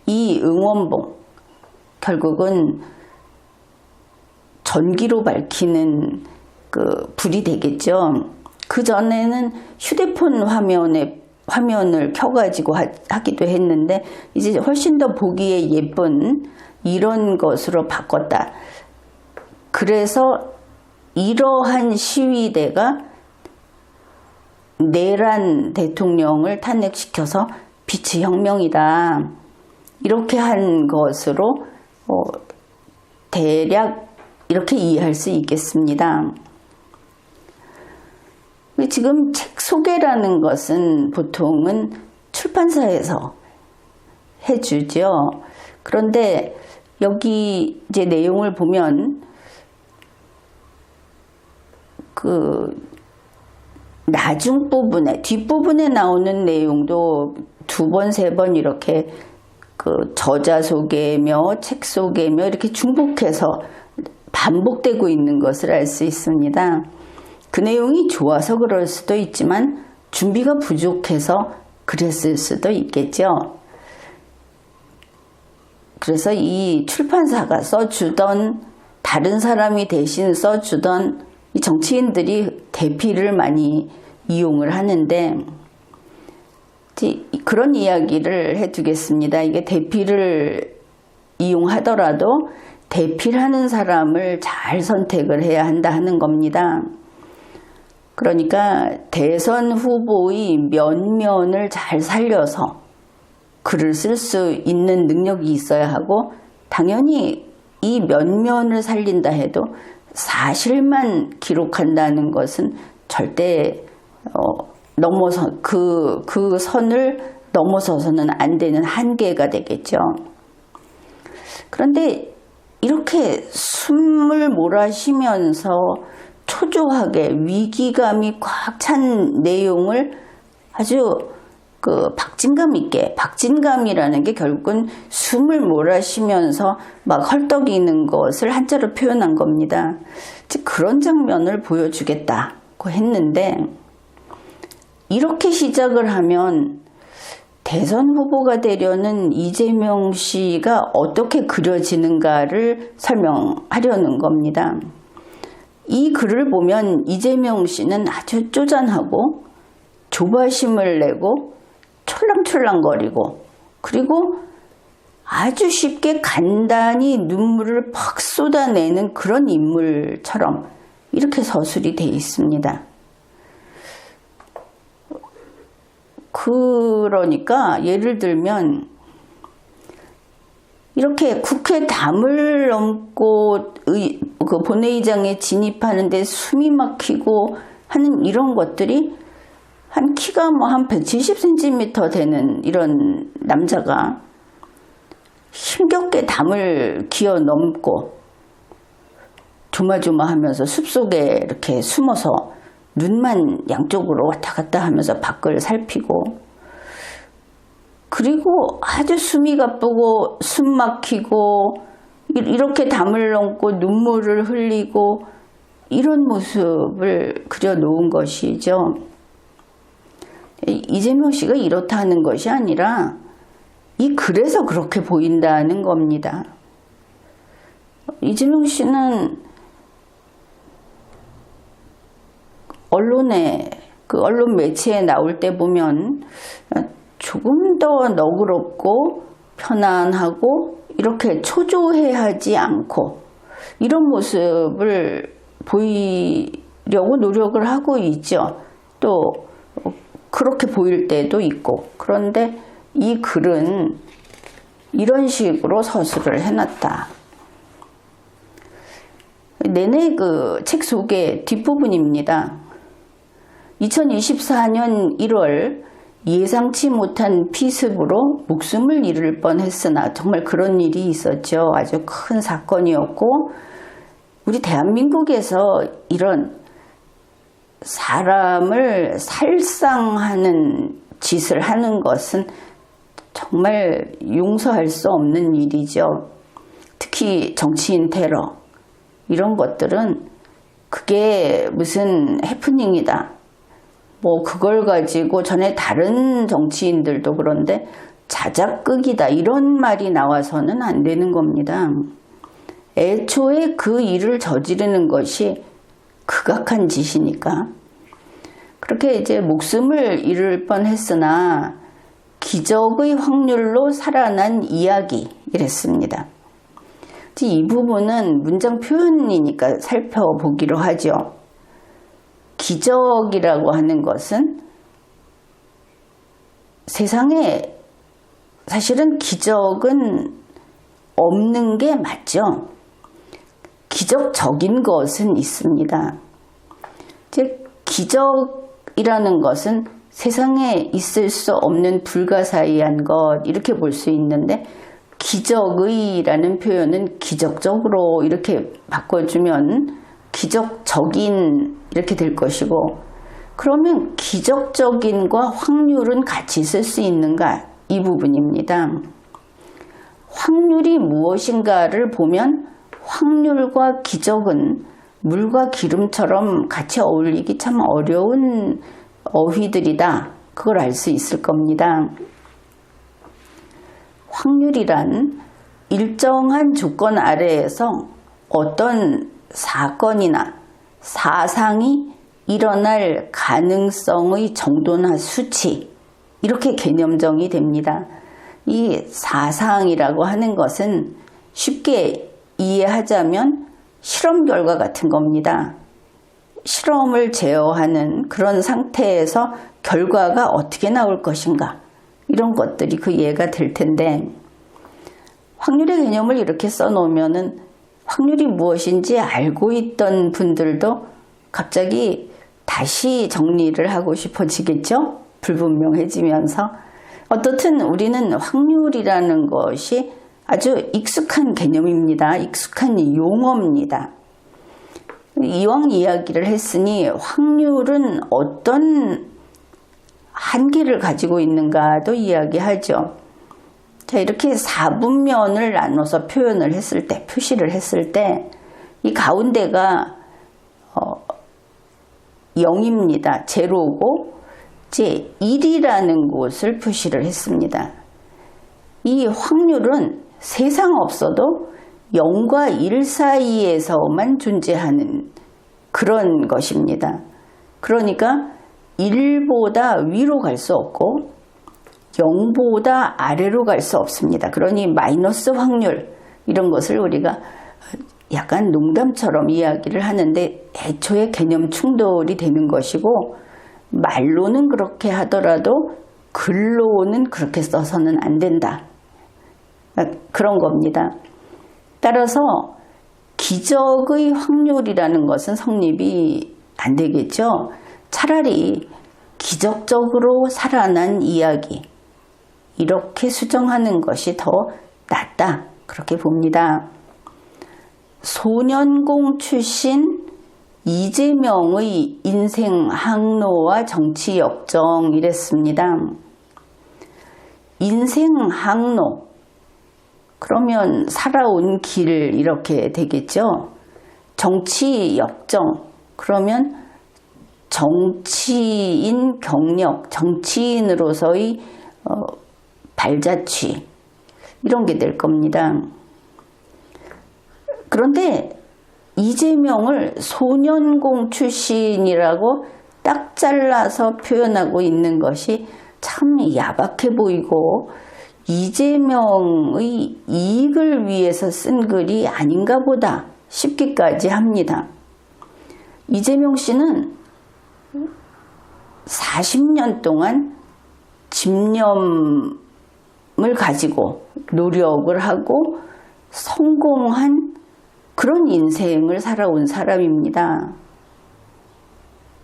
S1: 이 응원봉, 결국은 전기로 밝히는 그 불이 되겠죠. 그 전에는 휴대폰 화면을 켜가지고 하기도 했는데 이제 훨씬 더 보기에 예쁜 이런 것으로 바꿨다. 그래서 이러한 시위대가 내란 대통령을 탄핵시켜서 빛의 혁명이다. 이렇게 한 것으로 대략 이렇게 이해할 수 있겠습니다. 지금 책 소개라는 것은 보통은 출판사에서 해주죠. 그런데 여기 이제 내용을 보면 그 나중 부분에, 뒷부분에 나오는 내용도 2번, 3번 이렇게 그 저자 소개며 책 소개며 이렇게 중복해서 반복되고 있는 것을 알 수 있습니다. 그 내용이 좋아서 그럴 수도 있지만 준비가 부족해서 그랬을 수도 있겠죠. 그래서 이 출판사가 써주던, 다른 사람이 대신 써주던 이 정치인들이 대피를 많이 이용을 하는데, 그런 이야기를 해두겠습니다. 이게 대피를 이용하더라도 대피를 하는 사람을 잘 선택을 해야 한다 하는 겁니다. 그러니까 대선 후보의 면면을 잘 살려서 글을 쓸 수 있는 능력이 있어야 하고, 당연히 이 면면을 살린다 해도 사실만 기록한다는 것은 절대 그 선을 넘어서서는 안 되는 한계가 되겠죠. 그런데 이렇게 숨을 몰아쉬면서 초조하게 위기감이 꽉 찬 내용을 아주 그 박진감 있게, 박진감이라는 게 결국은 숨을 몰아쉬면서 막 헐떡이는 것을 한자로 표현한 겁니다. 즉 그런 장면을 보여주겠다고 했는데, 이렇게 시작을 하면 대선 후보가 되려는 이재명 씨가 어떻게 그려지는가를 설명하려는 겁니다. 이 글을 보면 이재명 씨는 아주 쪼잔하고 조바심을 내고 촐랑촐랑거리고, 그리고 아주 쉽게 간단히 눈물을 퍽 쏟아내는 그런 인물처럼 이렇게 서술이 되어 있습니다. 그러니까 예를 들면 이렇게 국회 담을 넘고 그 본회의장에 진입하는데 숨이 막히고 하는 이런 것들이, 한 키가 한 170cm 되는 이런 남자가 힘겹게 담을 기어 넘고 조마조마하면서 숲속에 이렇게 숨어서 눈만 양쪽으로 왔다 갔다 하면서 밖을 살피고, 그리고 아주 숨이 가쁘고 숨 막히고 이렇게 담을 넘고 눈물을 흘리고 이런 모습을 그려놓은 것이죠. 이재명 씨가 이렇다는 것이 아니라 이 글에서 그렇게 보인다는 겁니다. 이재명 씨는 언론 매체에 나올 때 보면 조금 더 너그럽고 편안하고 이렇게 초조해하지 않고 이런 모습을 보이려고 노력을 하고 있죠. 또 그렇게 보일 때도 있고. 그런데 이 글은 이런 식으로 서술을 해놨다. 내내 그 책 속의 뒷부분입니다. 2024년 1월 예상치 못한 피습으로 목숨을 잃을 뻔했으나, 정말 그런 일이 있었죠. 아주 큰 사건이었고, 우리 대한민국에서 이런 사람을 살상하는 짓을 하는 것은 정말 용서할 수 없는 일이죠. 특히 정치인 테러, 이런 것들은 그게 무슨 해프닝이다, 뭐 그걸 가지고 전에 다른 정치인들도 그런데 자작극이다, 이런 말이 나와서는 안 되는 겁니다. 애초에 그 일을 저지르는 것이 극악한 짓이니까. 그렇게 이제 목숨을 잃을 뻔했으나 기적의 확률로 살아난 이야기, 이랬습니다. 이 부분은 문장 표현이니까 살펴보기로 하죠. 기적이라고 하는 것은 세상에 사실은 기적은 없는 게 맞죠. 기적적인 것은 있습니다. 즉 기적이라는 것은 세상에 있을 수 없는 불가사의한 것, 이렇게 볼 수 있는데, 기적의라는 표현은 기적적으로 이렇게 바꿔주면 기적적인 이렇게 될 것이고, 그러면 기적적인과 확률은 같이 쓸 수 있는가, 이 부분입니다. 확률이 무엇인가를 보면 확률과 기적은 물과 기름처럼 같이 어울리기 참 어려운 어휘들이다, 그걸 알 수 있을 겁니다. 확률이란 일정한 조건 아래에서 어떤 사건이나 사상이 일어날 가능성의 정도나 수치, 이렇게 개념정이 됩니다. 이 사상이라고 하는 것은 쉽게 이해하자면 실험 결과 같은 겁니다. 실험을 제어하는 그런 상태에서 결과가 어떻게 나올 것인가, 이런 것들이 그 예가 될 텐데, 확률의 개념을 이렇게 써놓으면은 확률이 무엇인지 알고 있던 분들도 갑자기 다시 정리를 하고 싶어지겠죠? 불분명해지면서. 어떻든 우리는 확률이라는 것이 아주 익숙한 개념입니다. 익숙한 용어입니다. 이왕 이야기를 했으니 확률은 어떤 한계를 가지고 있는가도 이야기하죠. 자, 이렇게 4분면을 나눠서 표현을 했을 때, 표시를 했을 때, 이 가운데가 0입니다. 제로고, 이제 1이라는 곳을 표시를 했습니다. 이 확률은 세상 없어도 0과 1 사이에서만 존재하는 그런 것입니다. 그러니까 1보다 위로 갈 수 없고 0보다 아래로 갈 수 없습니다. 그러니 마이너스 확률, 이런 것을 우리가 약간 농담처럼 이야기를 하는데 애초에 개념 충돌이 되는 것이고, 말로는 그렇게 하더라도 글로는 그렇게 써서는 안 된다, 그런 겁니다. 따라서 기적의 확률이라는 것은 성립이 안 되겠죠. 차라리 기적적으로 살아난 이야기, 이렇게 수정하는 것이 더 낫다, 그렇게 봅니다. 소년공 출신 이재명의 인생 항로와 정치 역정 이랬습니다. 인생 항로, 그러면 살아온 길 이렇게 되겠죠. 정치 역정, 그러면 정치인 경력, 정치인으로서의 발자취 이런 게 될 겁니다. 그런데 이재명을 소년공 출신이라고 딱 잘라서 표현하고 있는 것이 참 야박해 보이고 이재명의 이익을 위해서 쓴 글이 아닌가 보다 싶기까지 합니다. 이재명 씨는 40년 동안 집념을 가지고 노력을 하고 성공한 그런 인생을 살아온 사람입니다.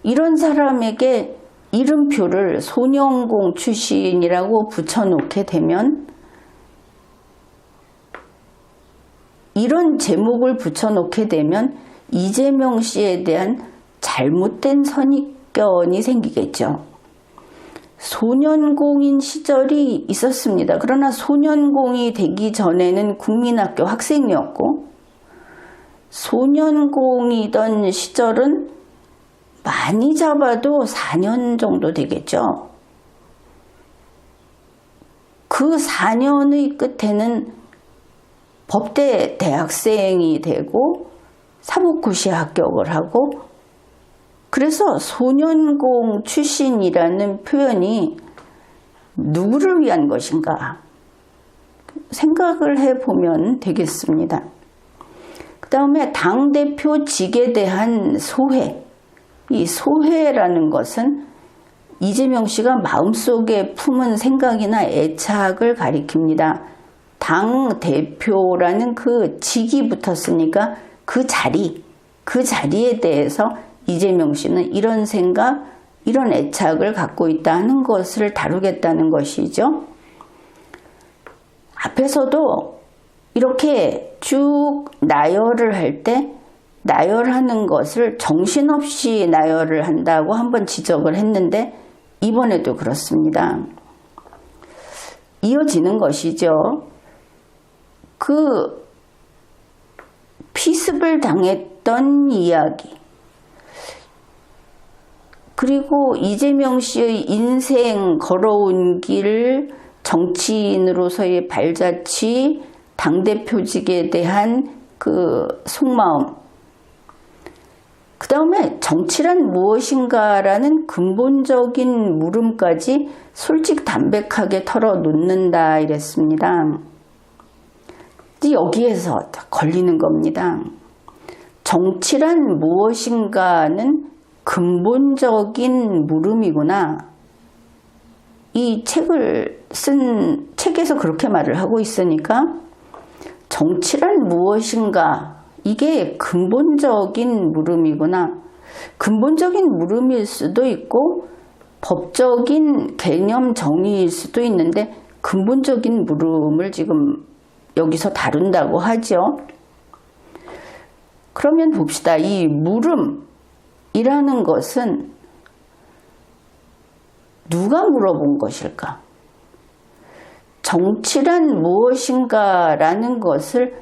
S1: 이런 사람에게 이름표를 소년공 출신이라고 붙여놓게 되면, 이런 제목을 붙여놓게 되면 이재명 씨에 대한 잘못된 선입견이 생기겠죠. 소년공인 시절이 있었습니다. 그러나 소년공이 되기 전에는 국민학교 학생이었고, 소년공이던 시절은 많이 잡아도 4년 정도 되겠죠. 그 4년의 끝에는 법대 대학생이 되고 사법고시에 합격을 하고, 그래서 소년공 출신이라는 표현이 누구를 위한 것인가 생각을 해보면 되겠습니다. 그 다음에 당대표직에 대한 소회, 이 소회라는 것은 이재명 씨가 마음속에 품은 생각이나 애착을 가리킵니다. 당대표라는 그 직이 붙었으니까 그 자리에 대해서 이재명 씨는 이런 생각, 이런 애착을 갖고 있다는 것을 다루겠다는 것이죠. 앞에서도 이렇게 쭉 나열을 할 때 나열하는 것을 정신없이 나열을 한다고 한번 지적을 했는데 이번에도 그렇습니다. 이어지는 것이죠. 그 피습을 당했던 이야기, 그리고 이재명 씨의 인생 걸어온 길, 정치인으로서의 발자취, 당대표직에 대한 그 속마음, 그 다음에 정치란 무엇인가라는 근본적인 물음까지 솔직담백하게 털어놓는다 이랬습니다. 여기에서 걸리는 겁니다. 정치란 무엇인가는 근본적인 물음이구나. 이 책을 쓴 책에서 그렇게 말을 하고 있으니까 정치란 무엇인가, 이게 근본적인 물음이구나. 근본적인 물음일 수도 있고 법적인 개념 정의일 수도 있는데 근본적인 물음을 지금 여기서 다룬다고 하죠. 그러면 봅시다. 이 물음이라는 것은 누가 물어본 것일까? 정치란 무엇인가라는 것을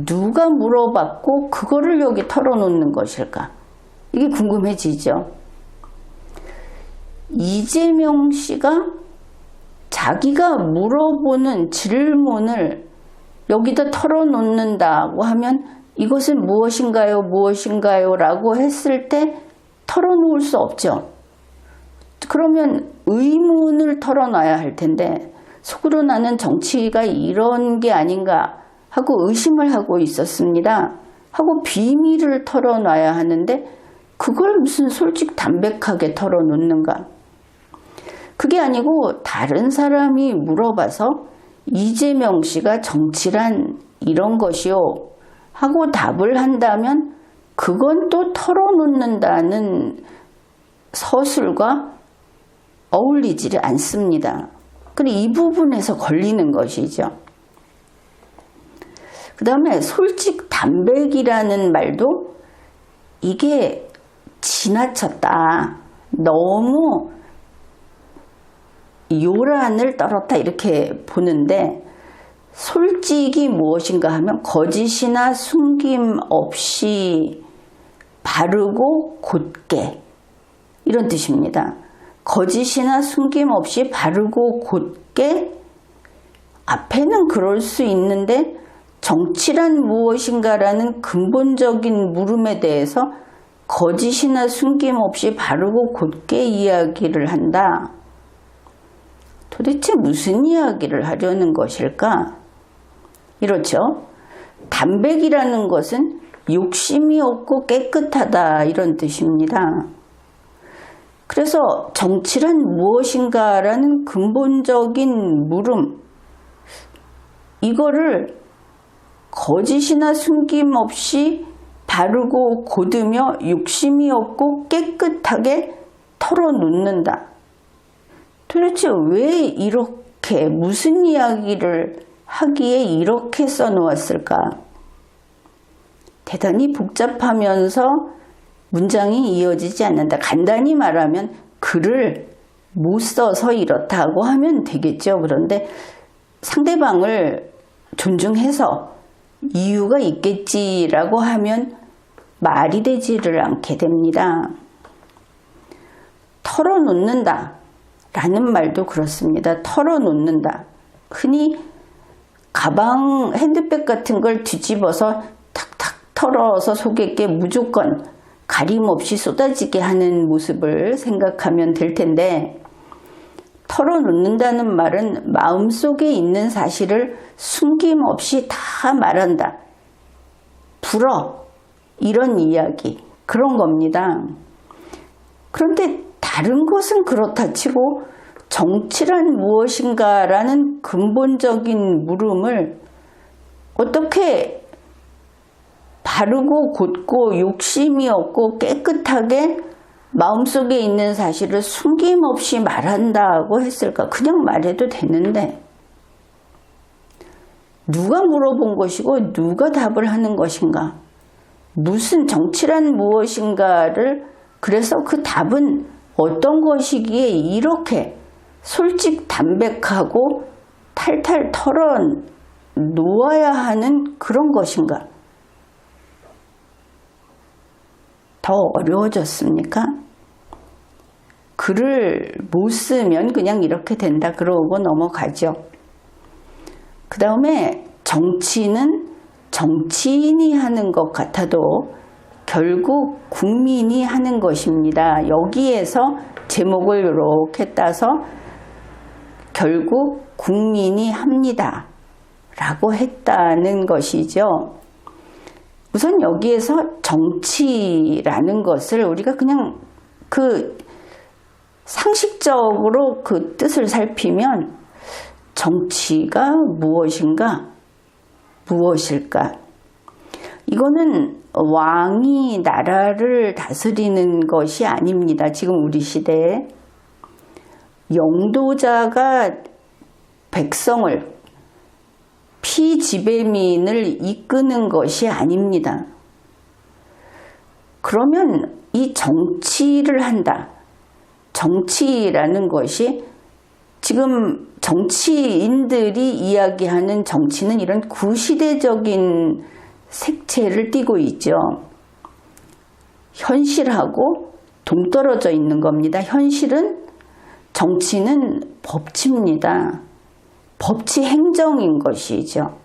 S1: 누가 물어봤고 그거를 여기 털어놓는 것일까? 이게 궁금해지죠. 이재명 씨가 자기가 물어보는 질문을 여기다 털어놓는다고 하면 이것은 무엇인가요? 무엇인가요? 라고 했을 때 털어놓을 수 없죠. 그러면 의문을 털어놔야 할 텐데 속으로 나는 정치가 이런 게 아닌가 하고 의심을 하고 있었습니다. 하고 비밀을 털어놔야 하는데 그걸 무슨 솔직담백하게 털어놓는가. 그게 아니고 다른 사람이 물어봐서 이재명 씨가 정치란 이런 것이요 하고 답을 한다면 그건 또 털어놓는다는 서술과 어울리지 않습니다. 그리고 이 부분에서 걸리는 것이죠. 그 다음에 솔직담백이라는 말도 이게 지나쳤다. 너무 요란을 떨었다 이렇게 보는데 솔직이 무엇인가 하면 거짓이나 숨김 없이 바르고 곧게 이런 뜻입니다. 거짓이나 숨김 없이 바르고 곧게 앞에는 그럴 수 있는데 정치란 무엇인가라는 근본적인 물음에 대해서 거짓이나 숨김 없이 바르고 곧게 이야기를 한다. 도대체 무슨 이야기를 하려는 것일까? 이렇죠. 담백이라는 것은 욕심이 없고 깨끗하다 이런 뜻입니다. 그래서 정치란 무엇인가라는 근본적인 물음, 이거를 거짓이나 숨김 없이 바르고 곧으며 욕심이 없고 깨끗하게 털어놓는다. 도대체 왜 이렇게 무슨 이야기를 하기에 이렇게 써놓았을까? 대단히 복잡하면서 문장이 이어지지 않는다. 간단히 말하면 글을 못 써서 이렇다고 하면 되겠죠. 그런데 상대방을 존중해서 이유가 있겠지라고 하면 말이 되지를 않게 됩니다. 털어놓는다 라는 말도 그렇습니다. 털어놓는다. 흔히 가방, 핸드백 같은 걸 뒤집어서 탁탁 털어서 속에 게 무조건 가림없이 쏟아지게 하는 모습을 생각하면 될 텐데, 털어놓는다는 말은 마음속에 있는 사실을 숨김없이 다 말한다. 불어. 이런 이야기. 그런 겁니다. 그런데 다른 것은 그렇다 치고 정치란 무엇인가라는 근본적인 물음을 어떻게 바르고 곧고 욕심이 없고 깨끗하게 마음속에 있는 사실을 숨김없이 말한다고 했을까? 그냥 말해도 되는데 누가 물어본 것이고 누가 답을 하는 것인가? 무슨 정치란 무엇인가를 그래서 그 답은 어떤 것이기에 이렇게 솔직담백하고 탈탈 털어 놓아야 하는 그런 것인가? 더 어려워졌습니까? 글을 못 쓰면 그냥 이렇게 된다 그러고 넘어가죠. 그 다음에 정치는 정치인이 하는 것 같아도 결국 국민이 하는 것입니다. 여기에서 제목을 이렇게 따서 결국 국민이 합니다 라고 했다는 것이죠. 우선 여기에서 정치라는 것을 우리가 그냥 그 상식적으로 그 뜻을 살피면 정치가 무엇인가? 무엇일까? 이거는 왕이 나라를 다스리는 것이 아닙니다. 지금 우리 시대에 영도자가 백성을 피지배민을 이끄는 것이 아닙니다. 그러면 이 정치를 한다. 정치라는 것이 지금 정치인들이 이야기하는 정치는 이런 구시대적인 색채를 띠고 있죠. 현실하고 동떨어져 있는 겁니다. 현실은 정치는 법치입니다. 법치 행정인 것이죠.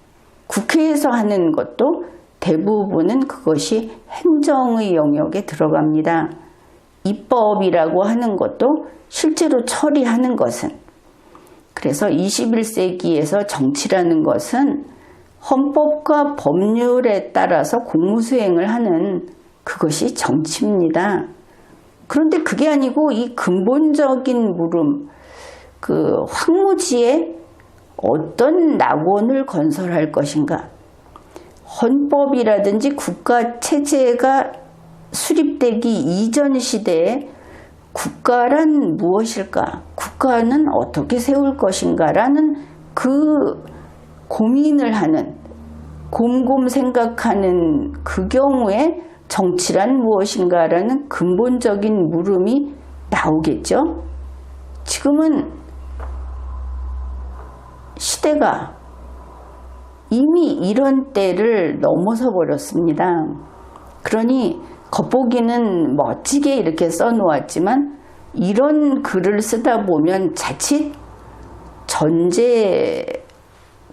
S1: 국회에서 하는 것도 대부분은 그것이 행정의 영역에 들어갑니다. 입법이라고 하는 것도 실제로 처리하는 것은, 그래서 21세기에서 정치라는 것은 헌법과 법률에 따라서 공무수행을 하는 그것이 정치입니다. 그런데 그게 아니고 이 근본적인 물음, 그 황무지에 어떤 낙원을 건설할 것인가? 헌법이라든지 국가체제가 수립되기 이전 시대에 국가란 무엇일까? 국가는 어떻게 세울 것인가? 라는 그 고민을 하는 곰곰 생각하는 그 경우에 정치란 무엇인가라는 근본적인 물음이 나오겠죠. 지금은 시대가 이미 이런 때를 넘어서 버렸습니다. 그러니 겉보기는 멋지게 이렇게 써놓았지만 이런 글을 쓰다 보면 자칫 전제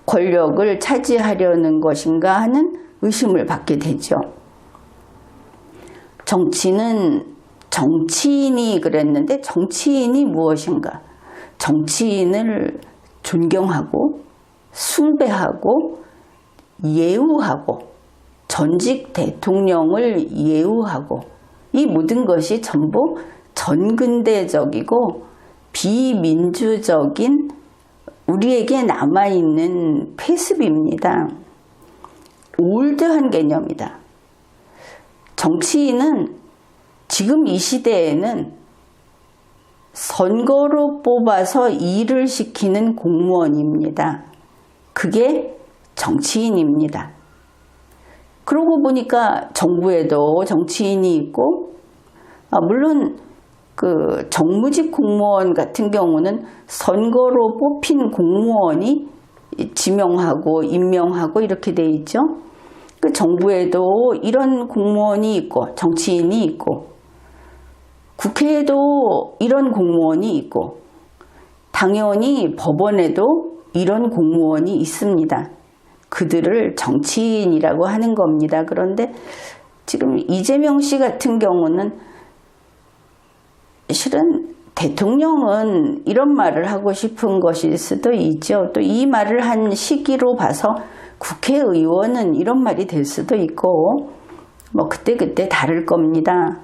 S1: 권력을 차지하려는 것인가 하는 의심을 받게 되죠. 정치는 정치인이 그랬는데 정치인이 무엇인가? 정치인을 존경하고 숭배하고 예우하고 전직 대통령을 예우하고 이 모든 것이 전부 전근대적이고 비민주적인 우리에게 남아있는 폐습입니다. 올드한 개념이다. 정치인은 지금 이 시대에는 선거로 뽑아서 일을 시키는 공무원입니다. 그게 정치인입니다. 그러고 보니까 정부에도 정치인이 있고, 물론 그 정무직 공무원 같은 경우는 선거로 뽑힌 공무원이 지명하고 임명하고 이렇게 돼 있죠. 그 정부에도 이런 공무원이 있고 정치인이 있고 국회에도 이런 공무원이 있고 당연히 법원에도 이런 공무원이 있습니다. 그들을 정치인이라고 하는 겁니다. 그런데 지금 이재명 씨 같은 경우는 실은 대통령은 이런 말을 하고 싶은 것일 수도 있죠. 또 이 말을 한 시기로 봐서 국회의원은 이런 말이 될 수도 있고 뭐 그때그때 다를 겁니다.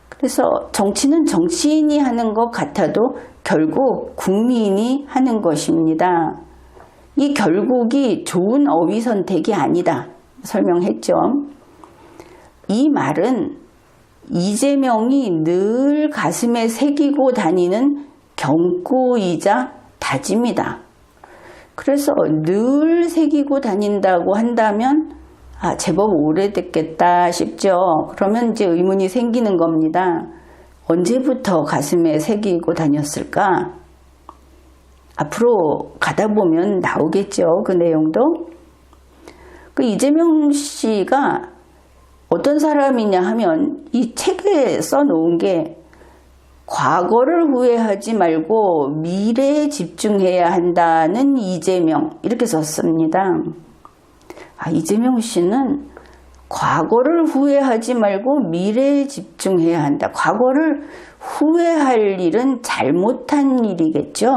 S1: 그래서 정치는 정치인이 하는 것 같아도 결국 국민이 하는 것입니다. 이 결국이 좋은 어휘 선택이 아니다 설명했죠. 이 말은 이재명이 늘 가슴에 새기고 다니는 경고이자 다짐이다. 그래서 늘 새기고 다닌다고 한다면 제법 오래됐겠다 싶죠. 그러면 이제 의문이 생기는 겁니다. 언제부터 가슴에 새기고 다녔을까? 앞으로 가다 보면 나오겠죠. 그 내용도. 그 이재명 씨가 어떤 사람이냐 하면 이 책에 써놓은 게 과거를 후회하지 말고 미래에 집중해야 한다는 이재명 이렇게 썼습니다. 이재명 씨는 과거를 후회하지 말고 미래에 집중해야 한다. 과거를 후회할 일은 잘못한 일이겠죠.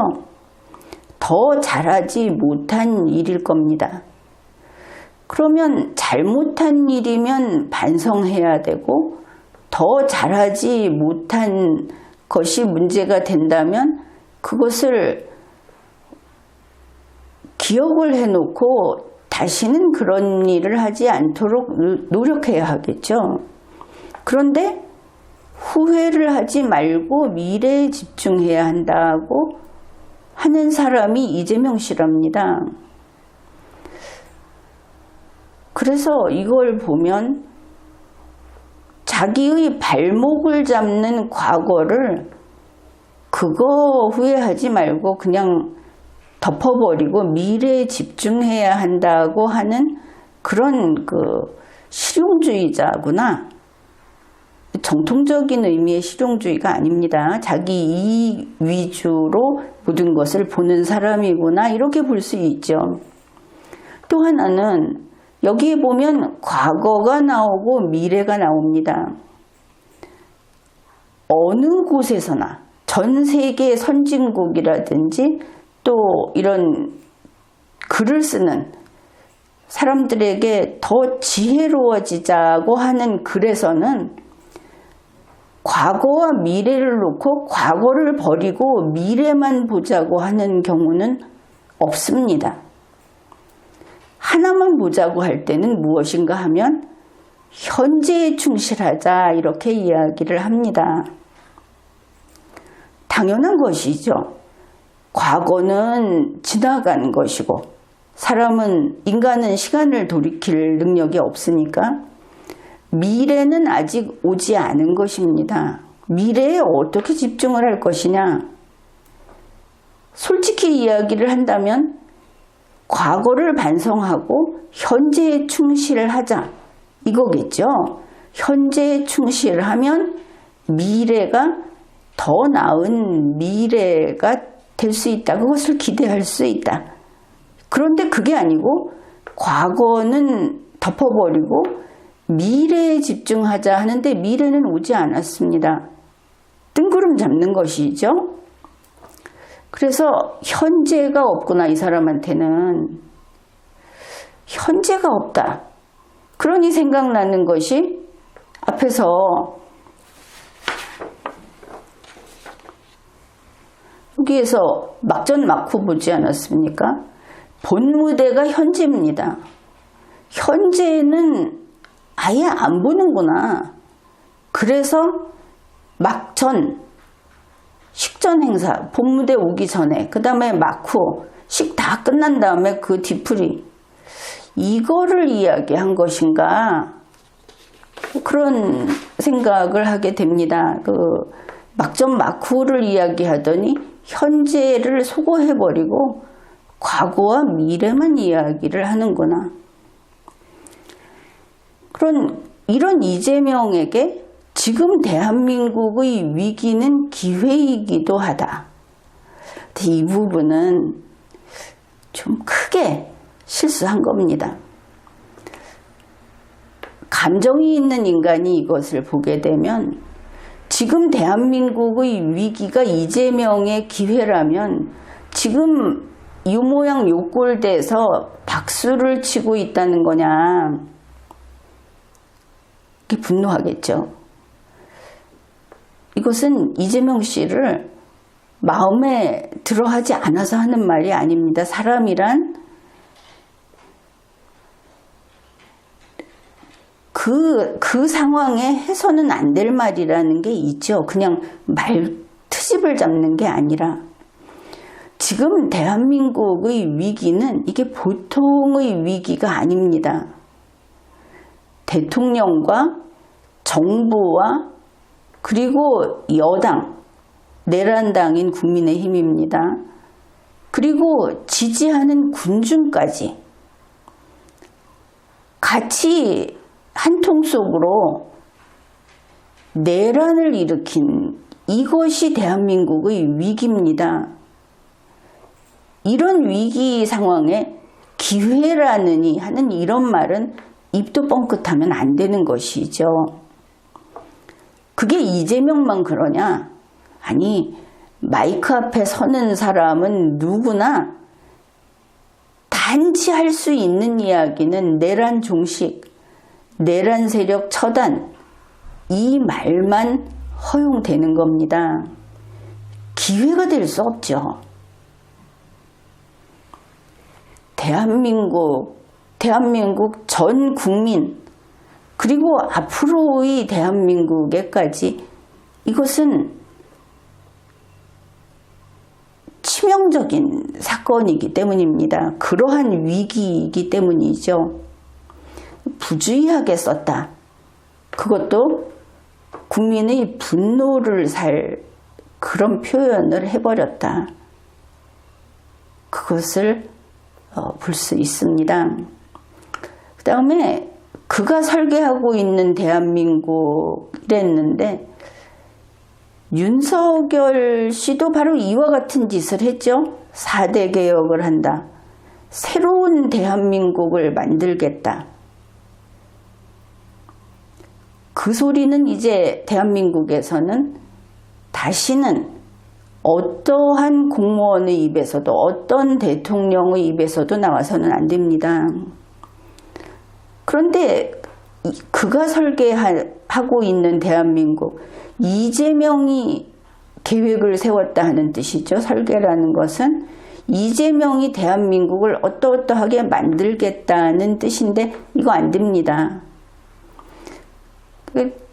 S1: 더 잘하지 못한 일일 겁니다. 그러면 잘못한 일이면 반성해야 되고 더 잘하지 못한 것이 문제가 된다면 그것을 기억을 해놓고 다시는 그런 일을 하지 않도록 노력해야 하겠죠. 그런데 후회를 하지 말고 미래에 집중해야 한다고 하는 사람이 이재명 씨랍니다. 그래서 이걸 보면 자기의 발목을 잡는 과거를 그거 후회하지 말고 그냥 덮어버리고 미래에 집중해야 한다고 하는 그런 그 실용주의자구나. 정통적인 의미의 실용주의가 아닙니다. 자기 이익 위주로 모든 것을 보는 사람이구나 이렇게 볼 수 있죠. 또 하나는 여기에 보면 과거가 나오고 미래가 나옵니다. 어느 곳에서나 전 세계 선진국이라든지 또 이런 글을 쓰는 사람들에게 더 지혜로워지자고 하는 글에서는 과거와 미래를 놓고 과거를 버리고 미래만 보자고 하는 경우는 없습니다. 하나만 보자고 할 때는 무엇인가 하면 현재에 충실하자 이렇게 이야기를 합니다. 당연한 것이죠. 과거는 지나간 것이고 인간은 시간을 돌이킬 능력이 없으니까 미래는 아직 오지 않은 것입니다. 미래에 어떻게 집중을 할 것이냐? 솔직히 이야기를 한다면 과거를 반성하고 현재에 충실하자 이거겠죠. 현재에 충실하면 미래가 더 나은 미래가 될 수 있다. 그것을 기대할 수 있다. 그런데 그게 아니고 과거는 덮어버리고 미래에 집중하자 하는데 미래는 오지 않았습니다. 뜬구름 잡는 것이죠. 그래서 현재가 없구나, 이 사람한테는. 현재가 없다. 그러니 생각나는 것이 앞에서 여기에서 막전막후 보지 않았습니까? 본무대가 현재입니다. 현재는 아예 안 보는구나. 그래서 막전, 식전 행사, 본무대 오기 전에, 그 다음에 막후, 식 다 끝난 다음에 그 뒤풀이, 이거를 이야기한 것인가? 그런 생각을 하게 됩니다. 그 막전 막후를 이야기하더니 현재를 소거해버리고 과거와 미래만 이야기를 하는구나. 이런 이재명에게 지금 대한민국의 위기는 기회이기도 하다. 이 부분은 좀 크게 실수한 겁니다. 감정이 있는 인간이 이것을 보게 되면 지금 대한민국의 위기가 이재명의 기회라면 지금 이 모양 요 꼴 돼서 박수를 치고 있다는 거냐, 이렇게 분노하겠죠. 이것은 이재명 씨를 마음에 들어하지 않아서 하는 말이 아닙니다. 사람이란 그 상황에 해서는 안 될 말이라는 게 있죠. 그냥 트집을 잡는 게 아니라 지금 대한민국의 위기는 이게 보통의 위기가 아닙니다. 대통령과 정부와 그리고 여당, 내란당인 국민의힘입니다. 그리고 지지하는 군중까지 같이 한 통 속으로 내란을 일으킨 이것이 대한민국의 위기입니다. 이런 위기 상황에 기회라느니 하는 이런 말은 입도 뻥끗하면 안 되는 것이죠. 그게 이재명만 그러냐? 아니, 마이크 앞에 서는 사람은 누구나 단지 할 수 있는 이야기는 내란 종식, 내란 세력 처단, 이 말만 허용되는 겁니다. 기회가 될 수 없죠. 대한민국 전 국민, 그리고 앞으로의 대한민국에까지 이것은 치명적인 사건이기 때문입니다. 그러한 위기이기 때문이죠. 부주의하게 썼다. 그것도 국민의 분노를 살 그런 표현을 해버렸다. 그것을 볼 수 있습니다. 그 다음에 그가 설계하고 있는 대한민국이랬는데 윤석열 씨도 바로 이와 같은 짓을 했죠. 4대 개혁을 한다. 새로운 대한민국을 만들겠다. 그 소리는 이제 대한민국에서는 다시는 어떠한 공무원의 입에서도 어떤 대통령의 입에서도 나와서는 안 됩니다. 그런데 그가 설계하고 있는 대한민국, 이재명이 계획을 세웠다 하는 뜻이죠. 설계라는 것은 이재명이 대한민국을 어떠어떠하게 만들겠다는 뜻인데 이거 안 됩니다.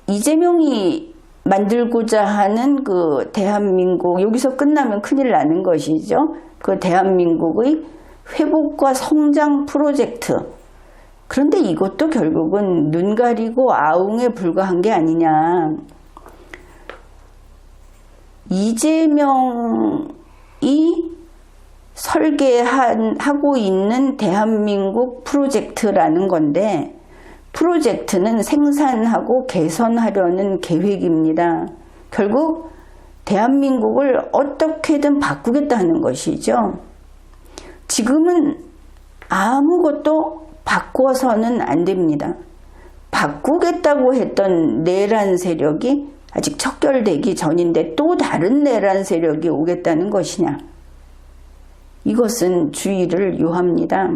S1: 이재명이 만들고자 하는 그 대한민국, 여기서 끝나면 큰일 나는 것이죠. 그 대한민국의 회복과 성장 프로젝트. 그런데 이것도 결국은 눈 가리고 아웅에 불과한 게 아니냐. 이재명이 설계하고 있는 대한민국 프로젝트라는 건데, 프로젝트는 생산하고 개선하려는 계획입니다. 결국 대한민국을 어떻게든 바꾸겠다는 것이죠. 지금은 아무것도 바꿔서는 안 됩니다. 바꾸겠다고 했던 내란 세력이 아직 척결되기 전인데 또 다른 내란 세력이 오겠다는 것이냐. 이것은 주의를 요합니다.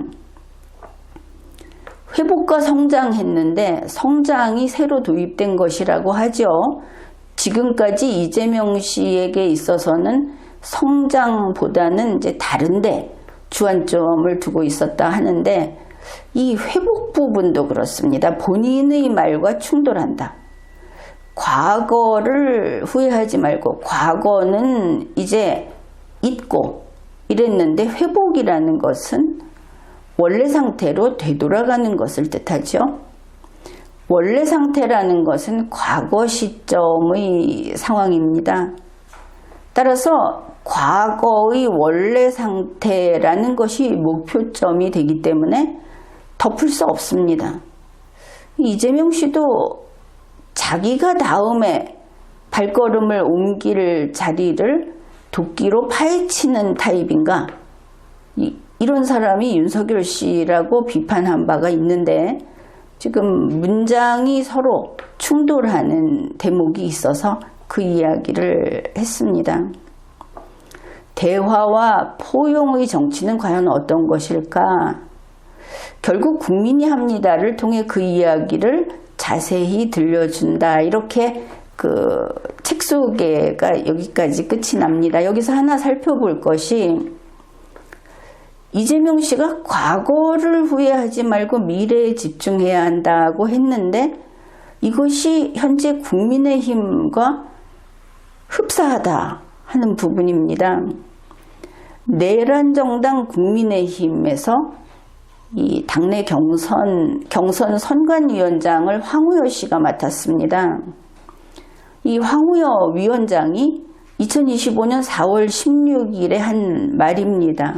S1: 회복과 성장했는데 성장이 새로 도입된 것이라고 하죠. 지금까지 이재명 씨에게 있어서는 성장보다는 이제 다른데 주안점을 두고 있었다 하는데, 이 회복 부분도 그렇습니다. 본인의 말과 충돌한다. 과거를 후회하지 말고 과거는 이제 잊고 이랬는데, 회복이라는 것은 원래 상태로 되돌아가는 것을 뜻하죠. 원래 상태라는 것은 과거 시점의 상황입니다. 따라서 과거의 원래 상태라는 것이 목표점이 되기 때문에 덮을 수 없습니다. 이재명 씨도 자기가 다음에 발걸음을 옮길 자리를 도끼로 파헤치는 타입인가? 이런 사람이 윤석열 씨라고 비판한 바가 있는데, 지금 문장이 서로 충돌하는 대목이 있어서 그 이야기를 했습니다. 대화와 포용의 정치는 과연 어떤 것일까? 결국 국민이 합니다를 통해 그 이야기를 자세히 들려준다. 이렇게 그 책 소개가 여기까지 끝이 납니다. 여기서 하나 살펴볼 것이, 이재명 씨가 과거를 후회하지 말고 미래에 집중해야 한다고 했는데, 이것이 현재 국민의힘과 흡사하다 하는 부분입니다. 내란 정당 국민의힘에서 이 당내 경선 선관위원장을 황우여 씨가 맡았습니다. 이 황우여 위원장이 2025년 4월 16일에 한 말입니다.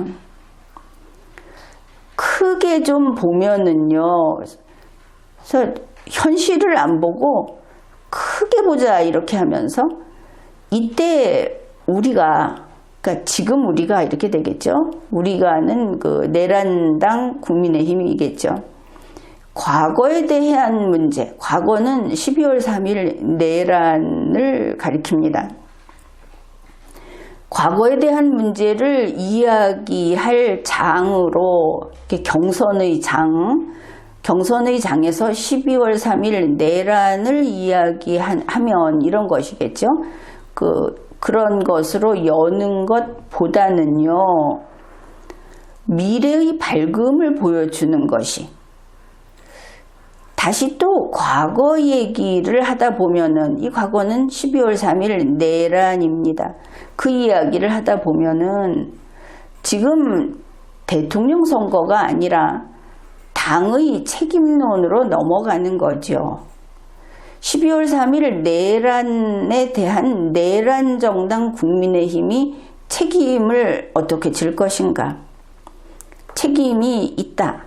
S1: 크게 좀 보면은요, 그래서 현실을 안 보고 크게 보자 이렇게 하면서, 이때 우리가, 그러니까 지금 우리가 이렇게 되겠죠. 우리가는 그 내란당 국민의힘이겠죠. 과거에 대한 문제, 과거는 12월 3일 내란을 가리킵니다. 과거에 대한 문제를 이야기할 장으로, 경선의 장에서 12월 3일 내란을 이야기하면 이런 것이겠죠. 그런 것으로 여는 것보다는요, 미래의 밝음을 보여주는 것이, 다시 또 과거 얘기를 하다 보면은, 이 과거는 12월 3일 내란입니다. 그 이야기를 하다 보면은 지금 대통령 선거가 아니라 당의 책임론으로 넘어가는 거죠. 12월 3일 내란에 대한 내란 정당 국민의힘이 책임을 어떻게 질 것인가? 책임이 있다.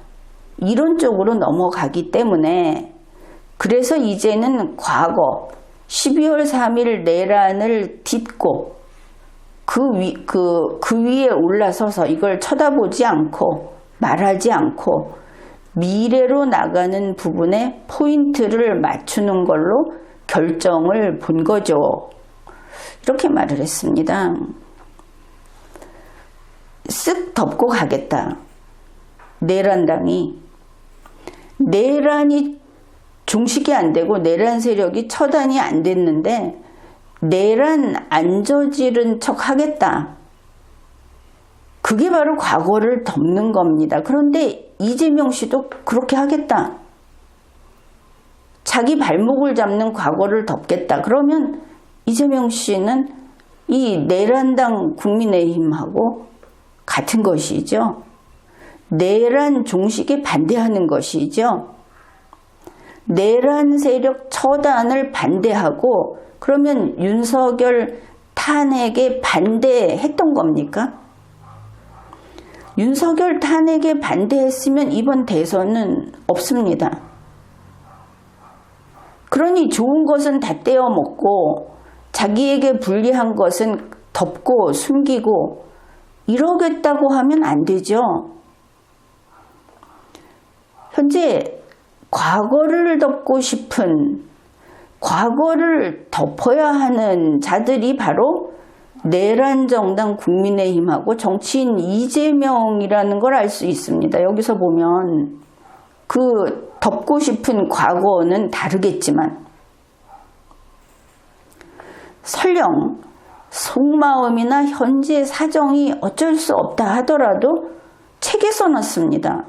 S1: 이런 쪽으로 넘어가기 때문에, 그래서 이제는 과거 12월 3일 내란을 딛고 그 위에 올라서서 이걸 쳐다보지 않고 말하지 않고 미래로 나가는 부분에 포인트를 맞추는 걸로 결정을 본 거죠. 이렇게 말을 했습니다. 쓱 덮고 가겠다. 내란이 종식이 안 되고 내란 세력이 처단이 안 됐는데 내란 안 저지른 척 하겠다. 그게 바로 과거를 덮는 겁니다. 그런데 이재명 씨도 그렇게 하겠다. 자기 발목을 잡는 과거를 덮겠다. 그러면 이재명 씨는 이 내란당 국민의힘하고 같은 것이죠. 내란 종식에 반대하는 것이죠. 내란 세력 처단을 반대하고 그러면 윤석열 탄핵에 반대했던 겁니까? 윤석열 탄핵에 반대했으면 이번 대선은 없습니다. 그러니 좋은 것은 다 떼어먹고 자기에게 불리한 것은 덮고 숨기고 이러겠다고 하면 안 되죠. 현재 과거를 덮고 싶은, 과거를 덮어야 하는 자들이 바로 내란정당 국민의힘하고 정치인 이재명이라는 걸 알 수 있습니다. 여기서 보면 그 덮고 싶은 과거는 다르겠지만 설령 속마음이나 현재 사정이 어쩔 수 없다 하더라도 책에 써놨습니다.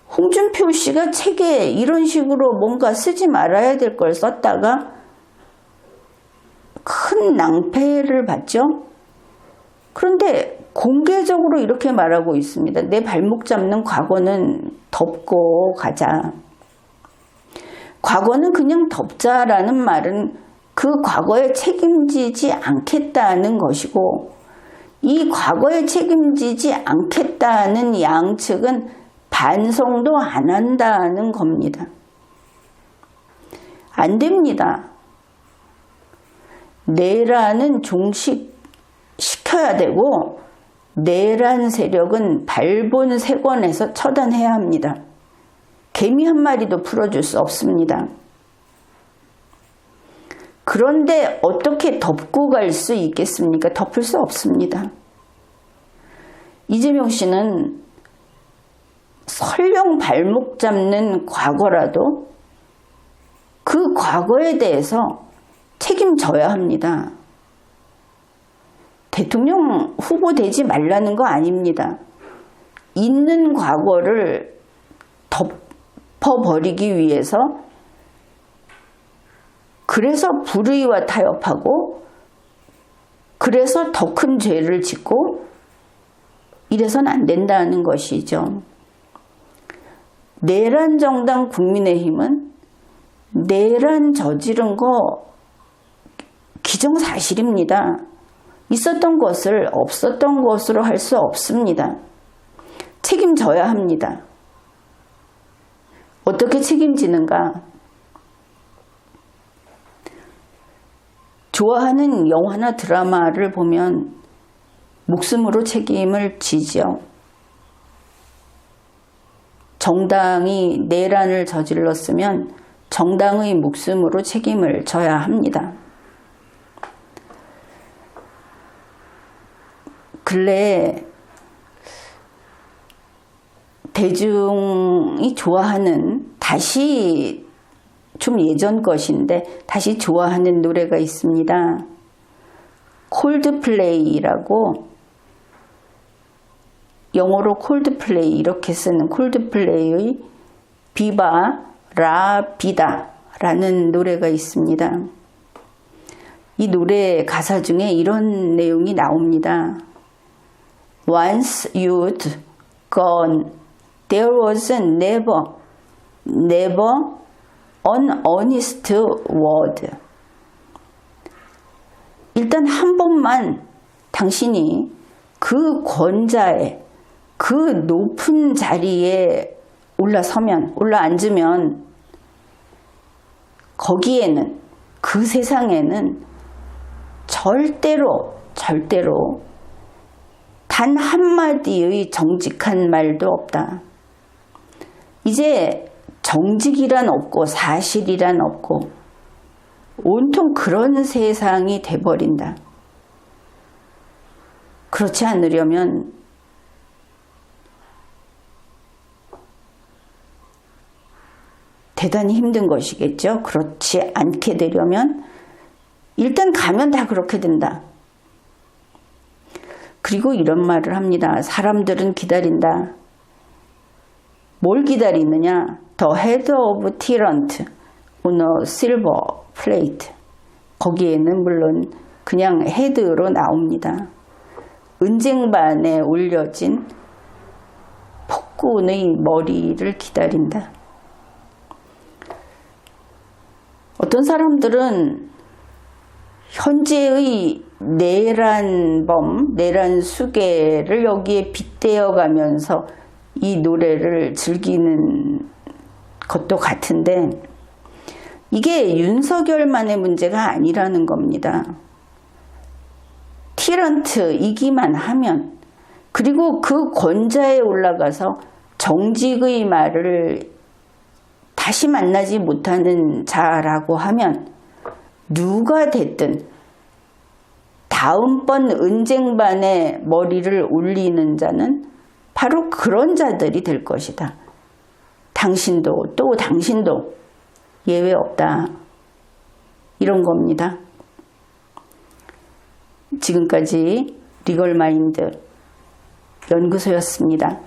S1: 홍준표 씨가 책에 이런 식으로 뭔가 쓰지 말아야 될 걸 썼다가 큰 낭패를 봤죠. 그런데 공개적으로 이렇게 말하고 있습니다. 내 발목 잡는 과거는 덮고 가자. 과거는 그냥 덮자라는 말은 그 과거에 책임지지 않겠다는 것이고, 이 과거에 책임지지 않겠다는 양측은 반성도 안 한다는 겁니다. 안 됩니다. 내란은 종식시켜야 되고 내란 세력은 발본색원에서 처단해야 합니다. 개미 한 마리도 풀어줄 수 없습니다. 그런데 어떻게 덮고 갈 수 있겠습니까? 덮을 수 없습니다. 이재명 씨는 설령 발목 잡는 과거라도 그 과거에 대해서 책임져야 합니다. 대통령 후보 되지 말라는 거 아닙니다. 있는 과거를 덮어버리기 위해서, 그래서 불의와 타협하고 그래서 더 큰 죄를 짓고 이래서는 안 된다는 것이죠. 내란 정당 국민의힘은 내란 저지른 거 기정사실입니다. 있었던 것을 없었던 것으로 할 수 없습니다. 책임져야 합니다. 어떻게 책임지는가? 좋아하는 영화나 드라마를 보면 목숨으로 책임을 지죠. 정당이 내란을 저질렀으면 정당의 목숨으로 책임을 져야 합니다. 근래 대중이 좋아하는, 다시 좀 예전 것인데 다시 좋아하는 노래가 있습니다. 콜드플레이라고, 영어로 콜드플레이 이렇게 쓰는 콜드플레이의 비바 라 비다 라는 노래가 있습니다. 이 노래 가사 중에 이런 내용이 나옵니다. Once you'd gone, there was never an honest word. 일단 한 번만 당신이 그 권자의 그 높은 자리에 올라앉으면 거기에는, 그 세상에는 절대로 단 한마디의 정직한 말도 없다. 이제 정직이란 없고 사실이란 없고 온통 그런 세상이 돼버린다. 그렇지 않으려면 대단히 힘든 것이겠죠. 그렇지 않게 되려면 일단 가면 다 그렇게 된다. 그리고 이런 말을 합니다. 사람들은 기다린다. 뭘 기다리느냐? The head of tyrant on a silver plate. 거기에는 물론 그냥 헤드로 나옵니다. 은쟁반에 올려진 폭군의 머리를 기다린다. 어떤 사람들은 현재의 내란범, 내란수괴를 여기에 빗대어 가면서 이 노래를 즐기는 것도 같은데 이게 윤석열만의 문제가 아니라는 겁니다. 티런트이기만 하면, 그리고 그 권좌에 올라가서 정직의 말을 다시 만나지 못하는 자라고 하면 누가 됐든 다음번 은쟁반에 머리를 올리는 자는 바로 그런 자들이 될 것이다. 당신도 또 당신도 예외 없다. 이런 겁니다. 지금까지 리걸마인드 연구소였습니다.